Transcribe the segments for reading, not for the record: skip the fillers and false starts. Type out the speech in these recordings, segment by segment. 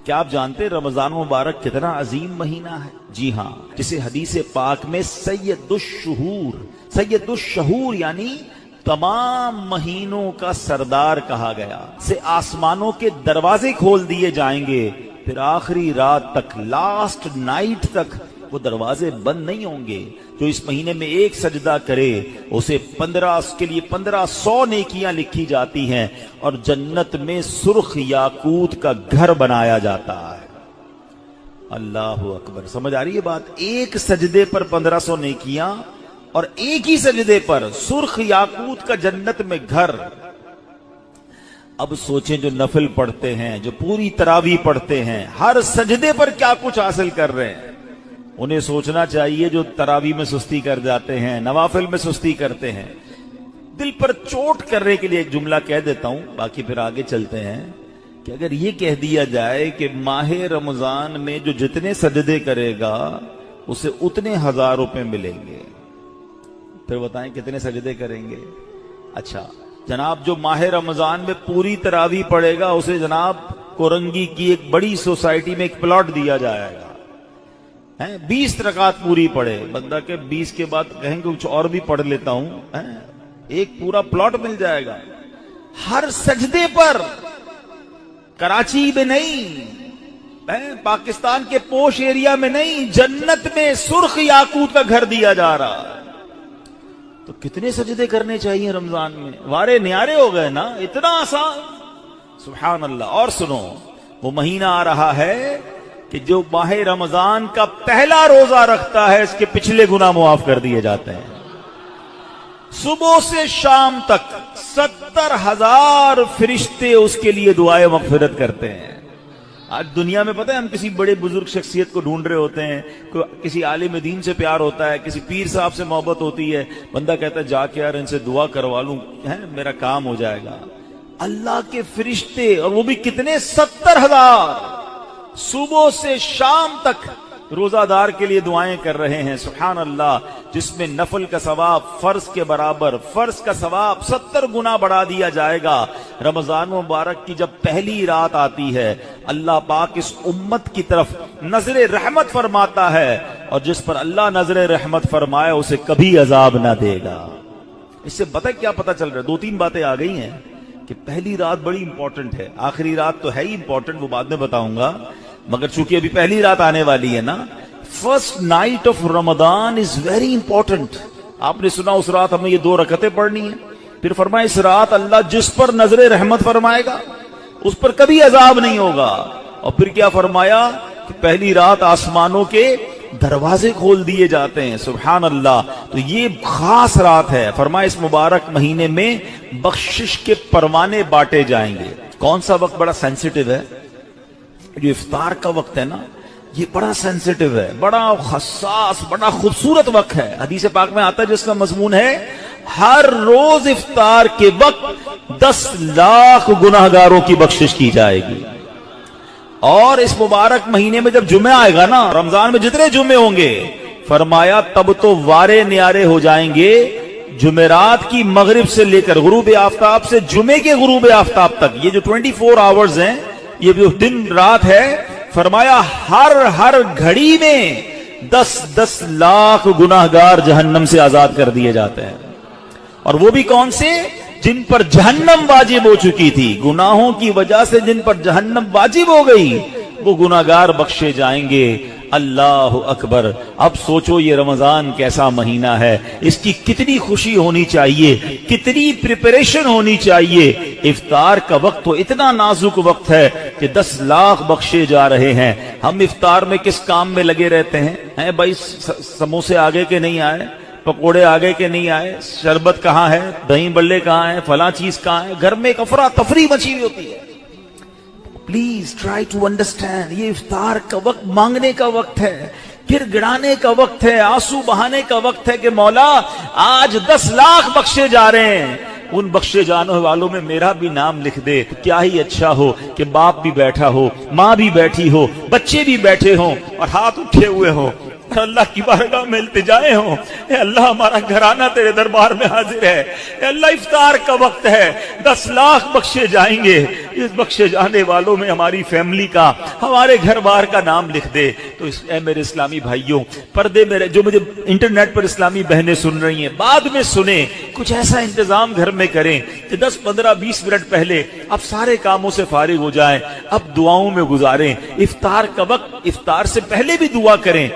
کیا آپ جانتے رمضان مبارک کتنا عظیم مہینہ ہے؟ جی ہاں، جسے حدیث پاک میں سید الشہور یعنی تمام مہینوں کا سردار کہا گیا، سے آسمانوں کے دروازے کھول دیے جائیں گے، پھر آخری رات تک، لاسٹ نائٹ تک وہ دروازے بند نہیں ہوں گے۔ جو اس مہینے میں ایک سجدہ کرے اسے 1500 نیکیاں لکھی جاتی ہیں اور جنت میں سرخ یاقوت کا گھر بنایا جاتا ہے۔ اللہ اکبر، سمجھ آ رہی ہے بات؟ ایک سجدے پر 1500 نیکیاں اور ایک ہی سجدے پر سرخ یاقوت کا جنت میں گھر۔ اب سوچیں جو نفل پڑھتے ہیں، جو پوری تراویح پڑھتے ہیں، ہر سجدے پر کیا کچھ حاصل کر رہے ہیں۔ انہیں سوچنا چاہیے جو تراویح میں سستی کر جاتے ہیں، نوافل میں سستی کرتے ہیں۔ دل پر چوٹ کرنے کے لیے ایک جملہ کہہ دیتا ہوں، باقی پھر آگے چلتے ہیں، کہ اگر یہ کہہ دیا جائے کہ ماہ رمضان میں جو جتنے سجدے کرے گا اسے اتنے 1000 روپے ملیں گے، پھر بتائیں کتنے سجدے کریں گے؟ اچھا جناب، جو ماہ رمضان میں پوری تراویح پڑھے گا اسے جناب کورنگی کی ایک بڑی سوسائٹی میں ایک پلاٹ دیا جائے گا، 20 رکعت پوری پڑھے، بندہ کہ 20 کے بعد کہیں گے کچھ اور بھی پڑھ لیتا ہوں، ایک پورا پلاٹ مل جائے گا ہر سجدے پر۔ کراچی میں نہیں، پاکستان کے پوش ایریا میں نہیں، جنت میں سرخ یاقوت کا گھر دیا جا رہا ہے۔ تو کتنے سجدے کرنے چاہیے رمضان میں؟ وارے نیارے ہو گئے نا، اتنا آسان، سبحان اللہ۔ اور سنو، وہ مہینہ آ رہا ہے کہ جو ماہ رمضان کا پہلا روزہ رکھتا ہے اس کے پچھلے گناہ معاف کر دیے جاتے ہیں۔ صبح سے شام تک 70,000 فرشتے اس کے لیے دعائیں مغفرت کرتے ہیں۔ آج دنیا میں پتہ ہے ہم کسی بڑے بزرگ شخصیت کو ڈھونڈ رہے ہوتے ہیں، کسی عالم دین سے پیار ہوتا ہے، کسی پیر صاحب سے محبت ہوتی ہے، بندہ کہتا ہے جا کے یار ان سے دعا کروا لوں، میرا کام ہو جائے گا۔ اللہ کے فرشتے، اور وہ بھی کتنے؟ 70,000 صبح سے شام تک روزہ دار کے لیے دعائیں کر رہے ہیں، سبحان اللہ، جس میں نفل کا ثواب فرض کے برابر، فرض کا ثواب 70 گنا بڑھا دیا جائے گا۔ رمضان مبارک کی جب پہلی رات آتی ہے، اللہ پاک اس امت کی طرف نظر رحمت فرماتا ہے، اور جس پر اللہ نظر رحمت فرمائے اسے کبھی عذاب نہ دے گا۔ اس سے کیا پتہ چل رہا ہے؟ 2-3 باتیں آ گئی ہیں کہ پہلی رات بڑی امپورٹنٹ ہے، آخری رات تو ہے ہی امپورٹنٹ، وہ بعد میں بتاؤں گا، مگر چونکہ ابھی پہلی رات آنے والی ہے نا، first night of Ramzan is very important. آپ نے سنا اس رات ہمیں یہ 2 رکعتیں پڑھنی ہیں، پھر فرمایا اس رات اللہ جس پر نظر رحمت فرمائے گا اس پر کبھی عذاب نہیں ہوگا، اور پھر کیا فرمایا کہ پہلی رات آسمانوں کے دروازے کھول دیے جاتے ہیں، سبحان اللہ۔ تو یہ خاص رات ہے، فرمایا اس مبارک مہینے میں بخشش کے پروانے بانٹے جائیں گے۔ کون سا وقت بڑا سینسیٹیو ہے؟ جو افطار کا وقت ہے نا، یہ بڑا سینسیٹیو ہے، بڑا حساس، بڑا خوبصورت وقت ہے۔ حدیث پاک میں آتا ہے جس کا مضمون ہے ہر روز افطار کے وقت 10 لاکھ گناہگاروں کی بخشش کی جائے گی۔ اور اس مبارک مہینے میں جب جمعہ آئے گا نا، رمضان میں جتنے جمعے ہوں گے، فرمایا تب تو وارے نیارے ہو جائیں گے، جمعرات کی مغرب سے لے کر غروب آفتاب سے جمعے کے غروب آفتاب تک، یہ جو 24 آورز ہیں، یہ جو دن رات ہے، فرمایا ہر گھڑی میں 10 لاکھ گناہگار جہنم سے آزاد کر دیے جاتے ہیں۔ اور وہ بھی کون سے؟ جن پر جہنم واجب ہو چکی تھی، گناہوں کی وجہ سے جن پر جہنم واجب ہو گئی، وہ گناہگار بخشے جائیں گے۔ اللہ اکبر۔ اب سوچو یہ رمضان کیسا مہینہ ہے، اس کی کتنی خوشی ہونی چاہیے، کتنی پریپریشن ہونی چاہیے۔ افطار کا وقت تو اتنا نازک وقت ہے کہ 10 لاکھ بخشے جا رہے ہیں۔ ہم افطار میں کس کام میں لگے رہتے ہیں؟ بھائی سموسے آگے کے نہیں آئے، پکوڑے آگے کے نہیں آئے، شربت کہاں ہے، دہی بلے کہاں ہے، فلاں چیز کہاں ہے، گھر میں ایک افراتفری مچی ہوئی ہوتی ہے۔ پلیز ٹرائی ٹو انڈرسٹینڈ، یہ افطار کا وقت مانگنے کا وقت ہے، پھر گڑانے کا وقت ہے، آنسو بہانے کا وقت ہے کہ مولا آج 10 لاکھ بخشے جا رہے ہیں، ان بخشے جانے والوں میں میرا بھی نام لکھ دے۔ کیا ہی اچھا ہو کہ باپ بھی بیٹھا ہو، ماں بھی بیٹھی ہو، بچے بھی بیٹھے ہوں اور ہاتھ اٹھے ہوئے ہوں، اور اللہ کی بارگاہ میں التجائے ہوں، اے اللہ ہمارا گھرانہ تیرے دربار میں حاضر ہے، اے اللہ افطار کا وقت ہے، 10 لاکھ بخشے جائیں گے، اس بخشے جانے والوں میں ہماری فیملی کا، ہمارے گھر بار کا نام لکھ دے۔ تو اے میرے اسلامی بھائیوں، پردے میں جو مجھے انٹرنیٹ پر اسلامی بہنیں سن رہی ہیں، بعد میں سنیں، کچھ ایسا انتظام گھر میں کریں کہ 10 15 20 منٹ پہلے اب سارے کاموں سے فارغ ہو جائیں، اب دعاؤں میں گزاریں، افطار کا وقت افطار سے پہلے بھی دعا کریں،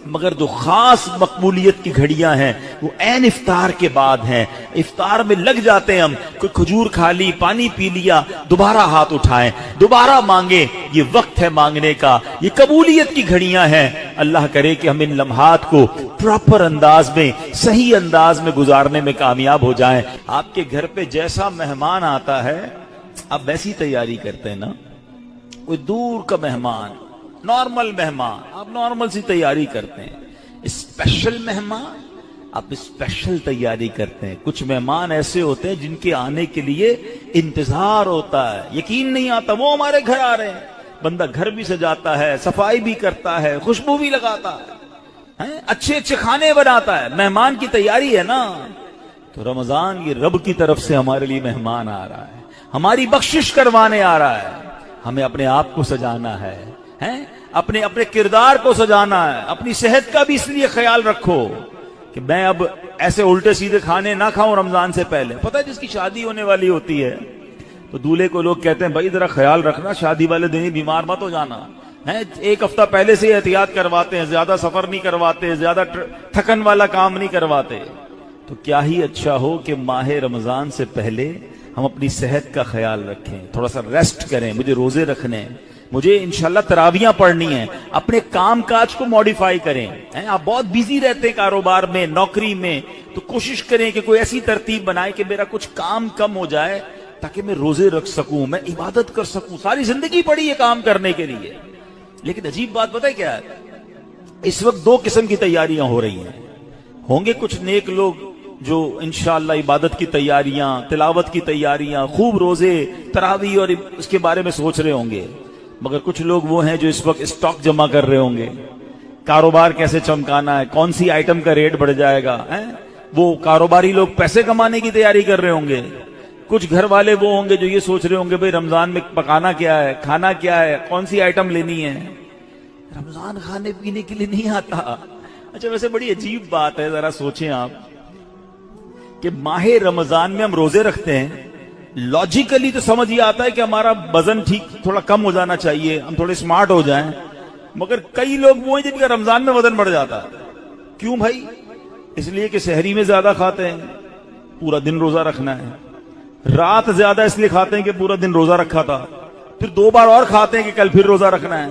مگر جو خاص مقبولیت کی گھڑیاں ہیں وہ عین افطار کے بعد ہیں۔ افطار میں لگ جاتے ہیں ہم، کوئی کھجور کھا لی، پانی پی لیا، دوبارہ ہاتھ اٹھائیں، دوبارہ مانگیں، یہ وقت ہے مانگنے کا، یہ قبولیت کی گھڑیاں ہیں۔ اللہ کرے کہ ہم ان لمحات کو پراپر انداز میں، صحیح انداز میں گزارنے میں کامیاب ہو جائیں۔ آپ کے گھر پہ جیسا مہمان آتا ہے آپ ویسی تیاری کرتے ہیں نا، کوئی دور کا مہمان، نارمل مہمان، آپ نارمل سی تیاری کرتے ہیں، اسپیشل مہمان آپ اسپیشل تیاری کرتے ہیں۔ کچھ مہمان ایسے ہوتے ہیں جن کے آنے کے لیے انتظار ہوتا ہے، یقین نہیں آتا وہ ہمارے گھر آ رہے ہیں۔ بندہ گھر بھی سجاتا ہے، صفائی بھی کرتا ہے، خوشبو بھی لگاتا ہے، اچھے اچھے کھانے بناتا ہے، مہمان کی تیاری ہے نا۔ تو رمضان یہ رب کی طرف سے ہمارے لیے مہمان آ رہا ہے، ہماری بخشش کروانے آ رہا ہے۔ ہمیں اپنے آپ کو سجانا ہے، اپنے کردار کو سجانا ہے، اپنی صحت کا بھی اس لیے خیال رکھو کہ میں اب ایسے الٹے سیدھے کھانے نہ کھاؤں رمضان سے پہلے۔ پتہ ہے جس کی شادی ہونے والی ہوتی ہے تو دولہے کو لوگ کہتے ہیں بھائی ذرا خیال رکھنا، شادی والے دن ہی بیمار مت ہو جانا، ایک ہفتہ پہلے سے احتیاط کرواتے ہیں، زیادہ سفر نہیں کرواتے، زیادہ تھکن والا کام نہیں کرواتے۔ تو کیا ہی اچھا ہو کہ ماہ رمضان سے پہلے ہم اپنی صحت کا خیال رکھیں، تھوڑا سا ریسٹ کریں، مجھے روزے رکھنے ہیں، مجھے انشاءاللہ تراویاں پڑھنی ہیں، اپنے کام کاج کو موڈیفائی کریں۔ آپ بہت بیزی رہتے ہیں کاروبار میں، نوکری میں، تو کوشش کریں کہ کوئی ایسی ترتیب بنائے کہ میرا کچھ کام کم ہو جائے تاکہ میں روزے رکھ سکوں، میں عبادت کر سکوں۔ ساری زندگی پڑی ہے کام کرنے کے لیے، لیکن عجیب بات پتہ ہے کیا ہے، اس وقت 2 قسم کی تیاریاں ہو رہی ہیں۔ ہوں گے کچھ نیک لوگ جو انشاءاللہ عبادت کی تیاریاں، تلاوت کی تیاریاں، خوب روزے، تراویح اور اس کے بارے میں سوچ رہے ہوں گے، مگر کچھ لوگ وہ ہیں جو اس وقت اسٹاک جمع کر رہے ہوں گے، کاروبار کیسے چمکانا ہے، کون سی آئٹم کا ریٹ بڑھ جائے گا، وہ کاروباری لوگ پیسے کمانے کی تیاری کر رہے ہوں گے۔ کچھ گھر والے وہ ہوں گے جو یہ سوچ رہے ہوں گے بھئی رمضان میں پکانا کیا ہے، کھانا کیا ہے، کون سی آئٹم لینی ہے۔ رمضان کھانے پینے کے لیے نہیں آتا۔ اچھا ویسے بڑی عجیب بات ہے، ذرا سوچیں آپ کہ ماہ رمضان میں ہم روزے رکھتے ہیں، لاجیکلی تو سمجھ یہ آتا ہے کہ ہمارا وزن ٹھیک تھوڑا کم ہو جانا چاہیے، ہم تھوڑے سمارٹ ہو جائیں، مگر کئی لوگ وہ ہیں جن کا رمضان میں وزن بڑھ جاتا ہے۔ کیوں بھائی؟ اس لیے کہ سحری میں زیادہ کھاتے ہیں، پورا دن روزہ رکھنا ہے، رات زیادہ اس لیے کھاتے ہیں کہ پورا دن روزہ رکھا تھا، پھر 2 بار اور کھاتے ہیں کہ کل پھر روزہ رکھنا ہے۔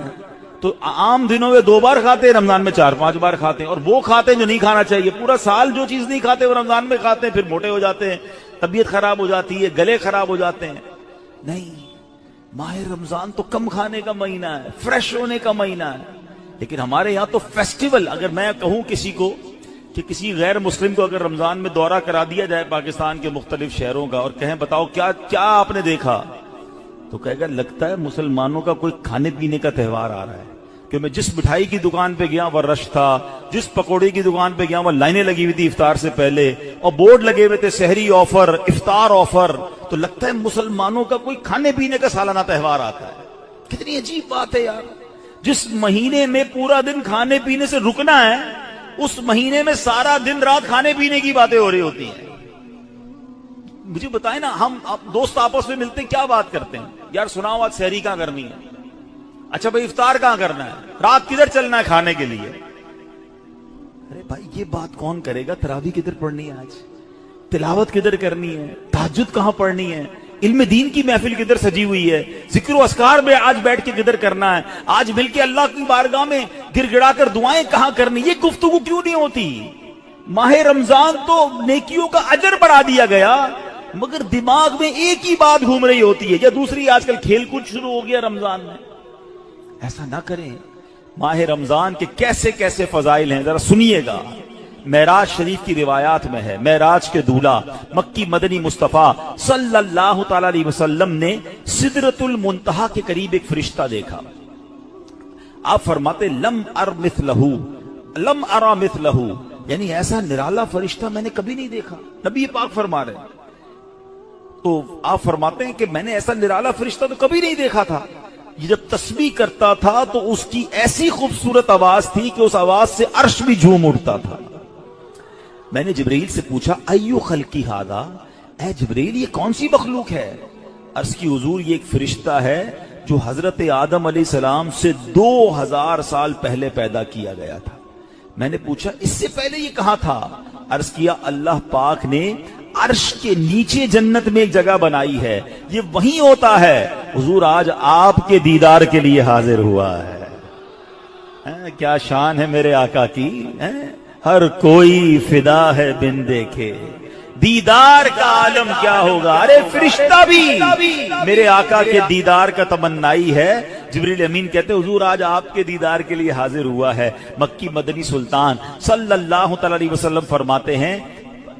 تو عام دنوں میں 2 بار کھاتے ہیں، رمضان میں 4-5 بار کھاتے ہیں، اور وہ کھاتے ہیں جو نہیں کھانا چاہیے۔ پورا سال جو چیز نہیں کھاتے وہ رمضان میں کھاتے ہیں، پھر موٹے ہو جاتے ہیں، طبیعت خراب ہو جاتی ہے، گلے خراب ہو جاتے ہیں۔ نہیں، ماہ رمضان تو کم کھانے کا مہینہ ہے، فریش ہونے کا مہینہ ہے۔ لیکن ہمارے یہاں تو فیسٹیول، اگر میں کہوں کسی کو کہ کسی غیر مسلم کو اگر رمضان میں دورہ کرا دیا جائے پاکستان کے مختلف شہروں کا اور کہیں بتاؤ کیا آپ نے دیکھا، تو کہے گا لگتا ہے مسلمانوں کا کوئی کھانے پینے کا تہوار آ رہا ہے، کہ میں جس مٹھائی کی دکان پہ گیا وہ رش تھا، جس پکوڑے کی دکان پہ گیا وہ لائنیں لگی ہوئی تھی افطار سے پہلے، اور بورڈ لگے ہوئے تھے سحری آفر، افطار آفر۔ تو لگتا ہے مسلمانوں کا کوئی کھانے پینے کا سالانہ تہوار آتا ہے۔ کتنی عجیب بات ہے یار، جس مہینے میں پورا دن کھانے پینے سے رکنا ہے، اس مہینے میں سارا دن رات کھانے پینے کی باتیں ہو رہی ہوتی ہیں۔ مجھے بتائیں نا، ہم دوست آپس میں ملتے ہیں کیا بات کرتے ہیں؟ یار سناؤ آج سحری کہاں کرنی ہے؟ اچھا بھائی افطار کہاں کرنا ہے؟ رات کدھر چلنا ہے کھانے کے لیے؟ ارے بھائی یہ بات کون کرے گا؟ تراویح کدھر پڑھنی ہے آج؟ تلاوت کدھر کرنی ہے؟ تہجد کہاں پڑھنی ہے؟ علم دین کی محفل کدھر سجی ہوئی ہے؟ ذکر و اذکار میں آج بیٹھ کے کدھر کرنا ہے؟ آج مل کے اللہ کی بارگاہ میں گر گڑا کر دعائیں کہاں کرنی؟ یہ گفتگو کیوں نہیں ہوتی؟ ماہ رمضان تو نیکیوں کا اجر بڑھا دیا گیا، مگر دماغ میں ایک ہی بات گھوم رہی ہوتی ہے، یا دوسری آج کل کھیل کود شروع ہو گیا رمضان میں۔ ایسا نہ کریں۔ ماہ رمضان کے کیسے کیسے فضائل ہیں ذرا سنیے گا۔ معراج شریف کی روایات میں ہے، معراج کے دولہ مکی مدنی مصطفیٰ صلی اللہ تعالی علیہ وسلم نے سدرۃ المنتہا کے قریب ایک فرشتہ دیکھا۔ آپ فرماتے لم ار مثلہ، لم ارا مثلہ، یعنی ایسا نرالا فرشتہ میں نے کبھی نہیں دیکھا. نبی پاک فرما رہے ہیں. تو آپ فرماتے ہیں کہ میں نے ایسا نرالا فرشتہ تو کبھی نہیں دیکھا تھا. یہ جب تسبیح کرتا تھا تو اس کی ایسی خوبصورت آواز تھی کہ اس آواز سے عرش بھی جھوم اٹھتا تھا. میں نے جبرائیل سے پوچھا ایو خلقی ھذا، اے جبرائیل یہ کون سی مخلوق ہے؟ عرض کی حضور یہ ایک فرشتہ ہے جو حضرت آدم علیہ السلام سے 2000 سال پہلے پیدا کیا گیا تھا. میں نے پوچھا اس سے پہلے یہ کہاں تھا؟ عرض کیا اللہ پاک نے عرش کے نیچے جنت میں ایک جگہ بنائی ہے، یہ وہیں ہوتا ہے. حضور آج آپ کے دیدار کے لیے حاضر ہوا ہے. کیا شان ہے میرے آقا کی، ہر کوئی فدا ہے بن دیکھے، دیدار کا عالم کیا ہوگا. ارے فرشتہ بھی میرے آقا کے دیدار کا تمنائی ہے. جبریل امین کہتے ہیں حضور آج آپ کے دیدار کے لیے حاضر ہوا ہے. مکی مدنی سلطان صلی اللہ تعالی علیہ وسلم فرماتے ہیں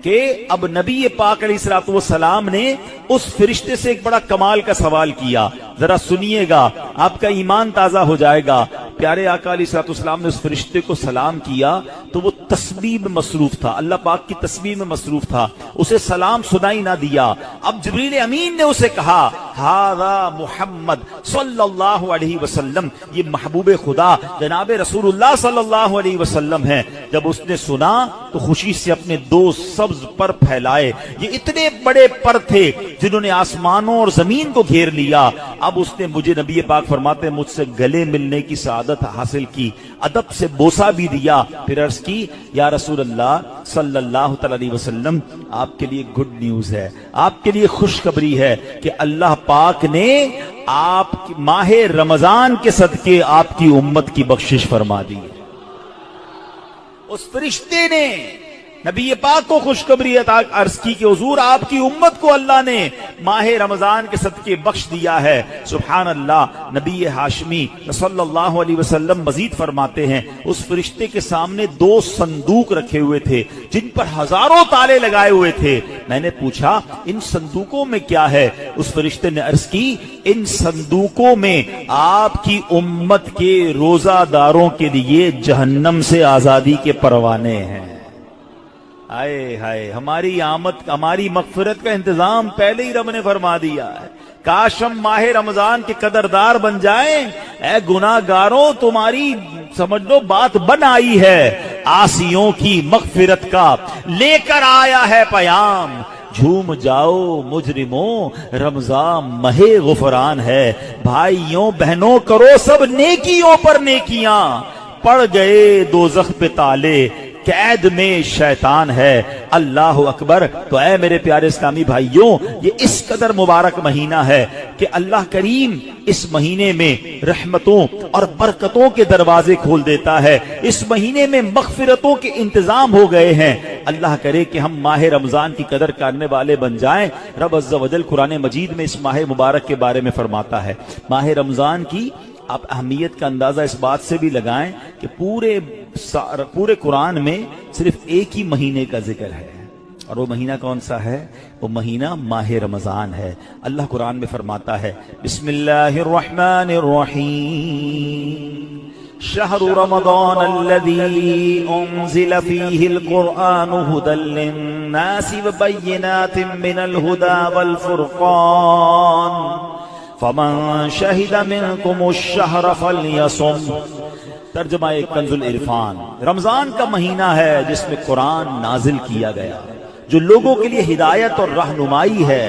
کہ اب نبی پاک علیہ الصلوۃ والسلام نے اس فرشتے سے ایک بڑا کمال کا سوال کیا. ذرا سنیے گا، آپ کا ایمان تازہ ہو جائے گا. پیارے آقا علیہ الصلوۃ والسلام نے اس فرشتے کو سلام کیا تو وہ تسبیح میں مصروف تھا، اللہ پاک کی تسبیح میں مصروف تھا، اسے سلام سنائی نہ دیا. اب جبریل امین نے اسے کہا ھذا محمد صلی اللہ علیہ وسلم، یہ محبوب خدا جناب رسول اللہ صلی اللہ علیہ وسلم ہیں. جب اس نے سنا تو خوشی سے اپنے 2 سبز پر پھیلائے. یہ اتنے بڑے پر تھے جنہوں نے آسمانوں اور زمین کو گھیر لیا. اب اس نے مجھے نبی پاک فرماتے مجھ سے گلے ملنے کی سعادت حاصل کی، ادب سے بوسہ بھی دیا. پھر عرض کی یا رسول اللہ صلی اللہ تعالی علیہ وسلم آپ کے لیے گڈ نیوز ہے، آپ کے لیے خوشخبری ہے کہ اللہ پاک نے آپ کی ماہ رمضان کے صدقے آپ کی امت کی بخشش فرما دی. اس فرشتے نے نبی پاک کو خوشخبری عرض کی کہ حضور آپ کی امت کو اللہ نے ماہ رمضان کے صدقے بخش دیا ہے. سبحان اللہ. نبی ہاشمی صلی اللہ علیہ وسلم مزید فرماتے ہیں اس فرشتے کے سامنے 2 صندوق رکھے ہوئے تھے جن پر ہزاروں تالے لگائے ہوئے تھے. میں نے پوچھا ان صندوقوں میں کیا ہے؟ اس فرشتے نے عرض کی ان صندوقوں میں آپ کی امت کے روزہ داروں کے لیے جہنم سے آزادی کے پروانے ہیں. ہائے ہائے، ہماری آمد ہماری مغفرت کا انتظام پہلے ہی رب نے فرما دیا ہے. کاش ہم ماہ رمضان کے قدردار بن جائیں. اے گناہگاروں تمہاری سمجھ لو بات بن آئی ہے، عاصیوں کی مغفرت کا لے کر آیا ہے پیام. جھوم جاؤ مجرموں رمضان ماہ غفران ہے. بھائیوں بہنوں کرو سب نیکیوں پر نیکیاں، پڑ گئے دوزخ پہ تالے قید میں شیطان ہے. اللہ اکبر. تو اے میرے پیارے اسلامی بھائیوں یہ اس قدر مبارک مہینہ ہے کہ اللہ کریم اس مہینے میں رحمتوں اور برکتوں کے دروازے کھول دیتا ہے. اس مہینے میں مغفرتوں کے انتظام ہو گئے ہیں. اللہ کرے کہ ہم ماہ رمضان کی قدر کرنے والے بن جائیں. رب عز و جل قرآن مجید میں اس ماہ مبارک کے بارے میں فرماتا ہے. ماہ رمضان کی آپ اہمیت کا اندازہ اس بات سے بھی لگائیں کہ پورے قرآن میں صرف ایک ہی مہینے کا ذکر ہے، اور وہ مہینہ کون سا ہے؟ وہ مہینہ ماہ رمضان ہے. اللہ قرآن میں فرماتا ہے بسم اللہ الرحمن الرحیم شہر رمضان الذی انزل فیہ القرآن ھدی للناس وبینات من الھدی والفرقان فمن شہد منکم الشہر فلیصم. ترجمہ کنز العرفان. رمضان کا مہینہ ہے جس میں قرآن نازل کیا گیا، جو لوگوں کے لیے ہدایت اور رہنمائی ہے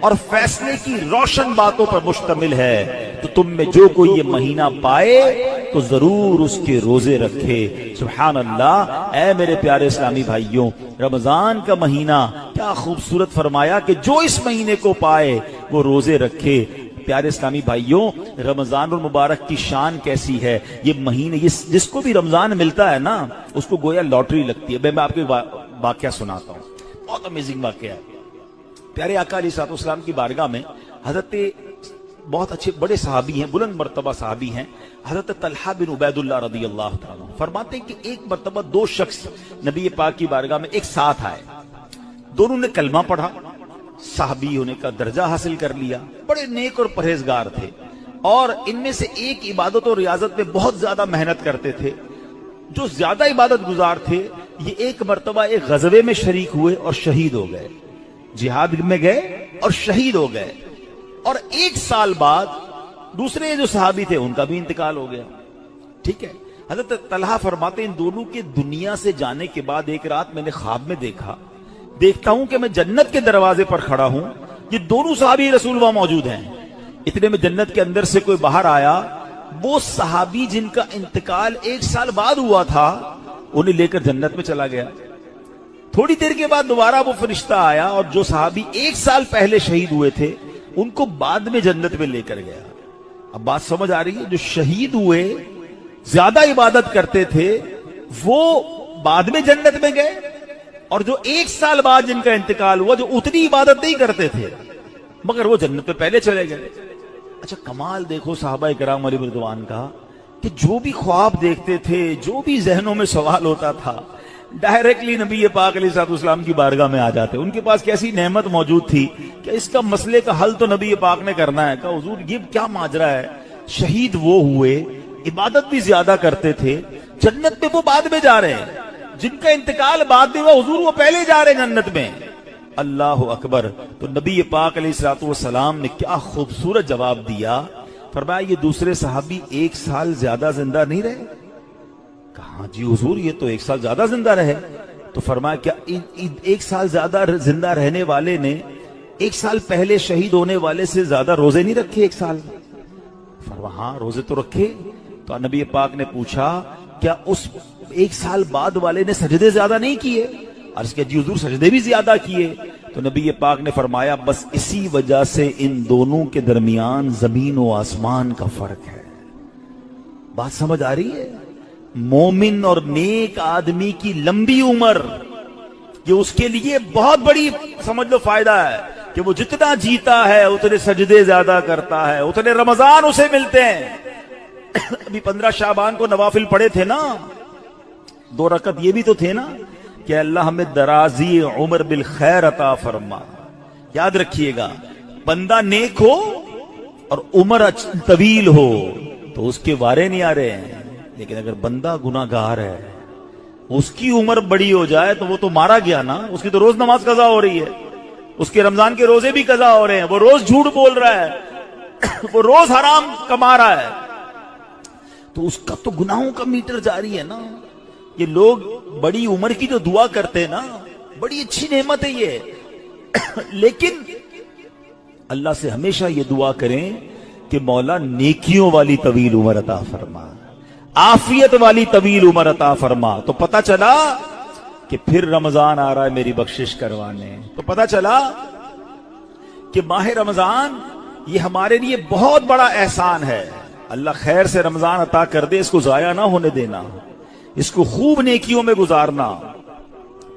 اور فیصلے کی روشن باتوں پر مشتمل ہے. تو تم میں جو کوئی یہ مہینہ پائے تو ضرور اس کے روزے رکھے. سبحان اللہ. اے میرے پیارے اسلامی بھائیوں رمضان کا مہینہ کیا خوبصورت فرمایا کہ جو اس مہینے کو پائے وہ روزے رکھے. پیارے اسلامی بھائیوں رمضان المبارک کی شان کیسی ہے. یہ مہینے جس کو بھی رمضان ملتا ہے نا اس کو گویا لاٹری لگتی ہے. میں آپ کو واقعہ سناتا ہوں، بہت امیزنگ واقعہ ہے. پیارے آقا علیہ الصلوۃ والسلام کی بارگاہ میں حضرت بہت اچھے بڑے صحابی ہیں، بلند مرتبہ صحابی ہیں، حضرت طلحہ بن عبید اللہ رضی اللہ تعالیٰ فرماتے ہیں کہ ایک مرتبہ 2 شخص نبی پاک کی بارگاہ میں ایک ساتھ آئے. دونوں نے کلمہ پڑھا، صحابی ہونے کا درجہ حاصل کر لیا، بڑے نیک اور پرہیزگار تھے، اور ان میں سے ایک عبادت اور ریاضت میں بہت زیادہ محنت کرتے تھے. جو زیادہ عبادت گزار تھے یہ ایک مرتبہ ایک غزوے میں شریک ہوئے اور شہید ہو گئے، جہاد میں گئے اور شہید ہو گئے، اور 1 سال بعد دوسرے جو صحابی تھے ان کا بھی انتقال ہو گیا. ٹھیک ہے. حضرت طلحہ فرماتے ان دونوں کے دنیا سے جانے کے بعد ایک رات میں نے خواب میں دیکھتا ہوں کہ میں جنت کے دروازے پر کھڑا ہوں، یہ دونوں صحابی رسول وہاں موجود ہیں. اتنے میں جنت کے اندر سے کوئی باہر آیا، وہ صحابی جن کا انتقال 1 سال بعد ہوا تھا انہیں لے کر جنت میں چلا گیا. تھوڑی دیر کے بعد دوبارہ وہ فرشتہ آیا اور جو صحابی 1 سال پہلے شہید ہوئے تھے ان کو بعد میں جنت میں لے کر گیا. اب بات سمجھ آ رہی ہے؟ جو شہید ہوئے زیادہ عبادت کرتے تھے وہ بعد میں جنت میں گئے، اور جو 1 سال بعد جن کا انتقال ہوا جو اتنی عبادت نہیں کرتے تھے مگر وہ جنت میں پہلے چلے گئے. اچھا کمال دیکھو صحابہ کرام علیہ رضوان کا کہ جو بھی خواب دیکھتے تھے، جو بھی ذہنوں میں سوال ہوتا تھا ڈائریکٹلی نبی پاک علیہ الصلوۃ والسلام کی بارگاہ میں آ جاتے. ان کے پاس کیسی نعمت موجود تھی کہ اس کا مسئلے کا حل تو نبی پاک نے کرنا ہے. کہ حضور یہ کیا ماجرا ہے؟ شہید وہ ہوئے، عبادت بھی زیادہ کرتے تھے، جنت میں وہ بعد میں جا رہے ہیں، جن کا انتقال بعد میں ہوا حضور وہ پہلے جا رہے ہیں جنت میں. اللہ اکبر. تو نبی پاک علیہ الصلوۃ والسلام نے کیا خوبصورت جواب دیا. فرمایا یہ دوسرے صحابی 1 سال زیادہ زندہ نہیں رہے؟ کہا جی حضور یہ تو 1 سال زیادہ زندہ رہے. تو فرمایا کیا 1 سال زیادہ زندہ رہنے والے نے 1 سال پہلے شہید ہونے والے سے زیادہ روزے نہیں رکھے 1 سال؟ فرمایا ہاں روزے تو رکھے. تو نبی پاک نے پوچھا کیا اس 1 سال بعد والے نے سجدے زیادہ نہیں کیے؟ عرض کیا جی حضور سجدے بھی زیادہ کیے. تو نبی پاک نے فرمایا بس اسی وجہ سے ان دونوں کے درمیان زمین و آسمان کا فرق ہے. بات سمجھ آ رہی ہے؟ مومن اور نیک آدمی کی لمبی عمر یہ اس کے لیے بہت بڑی سمجھ لو فائدہ ہے کہ وہ جتنا جیتا ہے اتنے سجدے زیادہ کرتا ہے، اتنے رمضان اسے ملتے ہیں. ابھی 15 شعبان کو نوافل پڑھے تھے نا، 2 رکعت یہ بھی تو تھے نا کہ اللہ ہمیں درازی عمر بالخیر عطا فرما. یاد رکھیے گا بندہ نیک ہو اور عمر طویل ہو تو اس کے وارے نہیں آ رہے ہیں، لیکن اگر بندہ گناہگار ہے اس کی عمر بڑی ہو جائے تو وہ تو مارا گیا نا. اس کی تو روز نماز قضا ہو رہی ہے، اس کے رمضان کے روزے بھی قضا ہو رہے ہیں، وہ روز جھوٹ بول رہا ہے وہ روز حرام کما رہا ہے، تو اس کا تو گناہوں کا میٹر جاری ہے نا. یہ لوگ بڑی عمر کی جو دعا کرتے ہیں نا بڑی اچھی نعمت ہے یہ، لیکن اللہ سے ہمیشہ یہ دعا کریں کہ مولا نیکیوں والی طویل عمر عطا فرما، عافیت والی طویل عمر عطا فرما. تو پتہ چلا کہ پھر رمضان آ رہا ہے میری بخشش کروانے. تو پتہ چلا کہ ماہ رمضان یہ ہمارے لیے بہت بڑا احسان ہے. اللہ خیر سے رمضان عطا کر دے، اس کو ضائع نہ ہونے دینا، اس کو خوب نیکیوں میں گزارنا.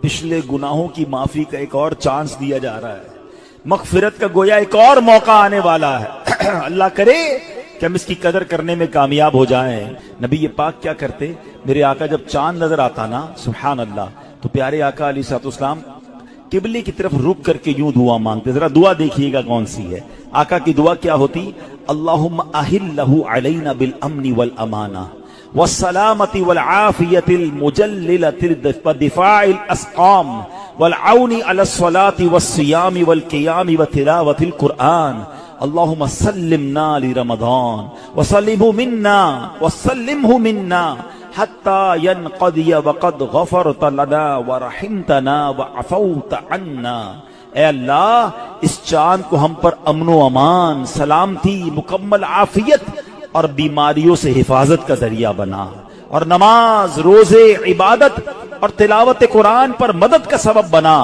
پچھلے گناہوں کی معافی کا ایک اور چانس دیا جا رہا ہے، مغفرت کا گویا ایک اور موقع آنے والا ہے. اللہ کرے کہ ہم اس کی قدر کرنے میں کامیاب ہو جائیں. نبی پاک کیا کرتے؟ میرے آقا جب چاند نظر آتا نا سبحان اللہ تو پیارے آقا علیہ الصلوۃ والسلام قبلے کی طرف رک کر کے یوں دعا مانگتے. ذرا دعا دیکھیے گا کون سی ہے. آقا کی دعا کیا ہوتی؟ اللہم اہلہ علینا بالامن والامانہ والسلامت والعافیت المجللت ودفاع الاسقام والعون علی الصلاة والصیام والقیام وتلاوت القرآن. اللہم سلمنا لرمضان وسلمہ منا حتی ینقضی وقد غفرت لنا ورحمتنا وعفوت عنا. اے اللہ اس چاند کو ہم پر امن و امان، سلامتی، مکمل عافیت اور بیماریوں سے حفاظت کا ذریعہ بنا، اور نماز، روزے، عبادت اور تلاوت قرآن پر مدد کا سبب بنا.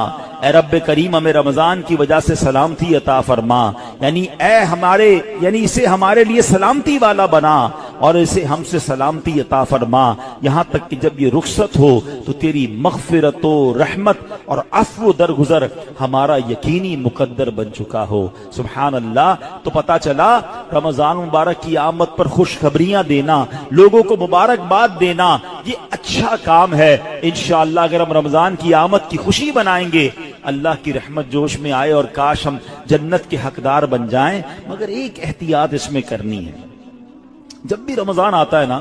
اے رب کریم ہمیں رمضان کی وجہ سے سلامتی عطا فرما، یعنی اسے ہمارے لیے سلامتی والا بنا اور اسے ہم سے سلامتی عطا فرما، یہاں تک کہ جب یہ رخصت ہو تو تیری مغفرت و رحمت اور عفو درگزر ہمارا یقینی مقدر بن چکا ہو. سبحان اللہ. تو پتا چلا رمضان مبارک کی آمد پر خوشخبریاں دینا، لوگوں کو مبارکباد دینا یہ اچھا کام ہے. انشاءاللہ اگر ہم رمضان کی آمد کی خوشی بنائیں گے اللہ کی رحمت جوش میں آئے اور کاش ہم جنت کے حقدار بن جائیں. مگر ایک احتیاط اس میں کرنی ہے، جب بھی رمضان آتا ہے نا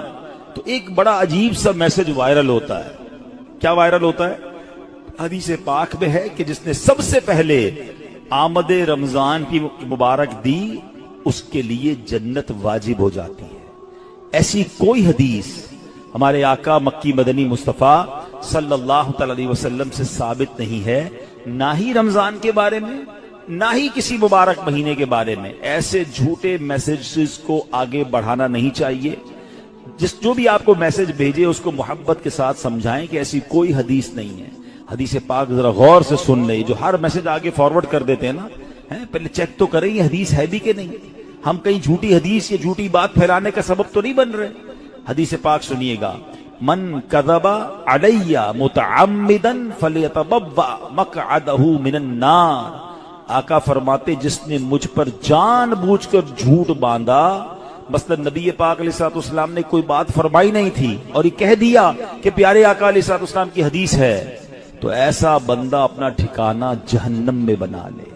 تو ایک بڑا عجیب سا میسج وائرل ہوتا ہے. کیا وائرل ہوتا ہے؟ حدیث پاک میں ہے کہ جس نے سب سے پہلے آمد رمضان کی مبارک دی اس کے لیے جنت واجب ہو جاتی ہے. ایسی کوئی حدیث ہمارے آقا مکی مدنی مصطفیٰ صلی اللہ تعالی علیہ وسلم سے ثابت نہیں ہے، نہ ہی رمضان کے بارے میں نہ ہی کسی مبارک مہینے کے بارے میں. ایسے جھوٹے میسیجز کو آگے بڑھانا نہیں چاہیے. جو بھی آپ کو میسج بھیجے اس کو محبت کے ساتھ سمجھائیں کہ ایسی کوئی حدیث نہیں ہے. حدیث پاک ذرا غور سے سن لیں. جو ہر میسج آگے فارورڈ کر دیتے ہیں نا، پہلے چیک تو کریں یہ حدیث ہے بھی کہ نہیں. ہم کہیں جھوٹی حدیث یا جھوٹی بات پھیلانے کا سبب تو نہیں بن رہے. حدیث پاک سنیے گا، من کذب علی متعمدا فلیتبوأ مقعدہ من النار. آقا فرماتے جس نے مجھ پر جان بوجھ کر جھوٹ باندھا، مثلا نبی پاک علیہ الصلوۃ والسلام نے کوئی بات فرمائی نہیں تھی اور یہ کہہ دیا کہ پیارے آقا علیہ الصلوۃ والسلام کی حدیث ہے، تو ایسا بندہ اپنا ٹھکانہ جہنم میں بنا لے.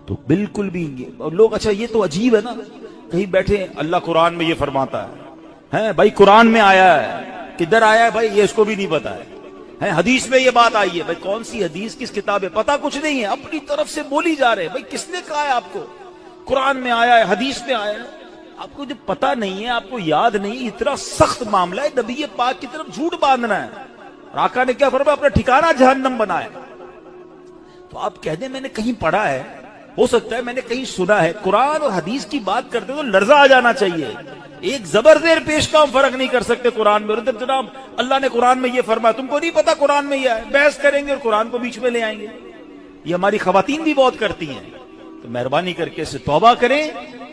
تو بالکل بھی اور لوگ اچھا یہ تو عجیب ہے نا، کہیں بیٹھے اللہ قرآن میں یہ فرماتا ہے بھائی، قرآن میں آیا ہے، کدھر آیا ہے بھائی یہ اس کو بھی نہیں پتا ہے. حدیث میں یہ بات آئی ہے، بھائی کون سی حدیث کس کتاب ہے پتا کچھ نہیں ہے، اپنی طرف سے بولی جا رہے ہیں. بھائی کس نے کہا ہے آپ کو قرآن میں آیا ہے، حدیث میں آیا ہے؟ آپ کو جب پتا نہیں ہے، آپ کو یاد نہیں، اتنا سخت معاملہ ہے نبی پاک کی طرف جھوٹ باندھنا ہے. اور آقا نے کیا فرمایا؟ اپنا ٹھکانہ جہنم بنایا. تو آپ کہہ دیں میں نے کہیں پڑھا ہے، ہو سکتا ہے میں نے کہیں سنا ہے. قرآن اور حدیث کی بات کرتے تو لرزہ آ جانا چاہیے. ایک زبر زیر پیش کا ہم فرق نہیں کر سکتے قرآن میں. اور جناب اللہ نے قرآن میں یہ فرمایا، تم کو نہیں پتا قرآن میں یہ ہے، بحث کریں گے اور قرآن کو بیچ میں لے آئیں گے. یہ ہماری خواتین بھی بہت کرتی ہیں. تو مہربانی کر کے اسے توبہ کریں.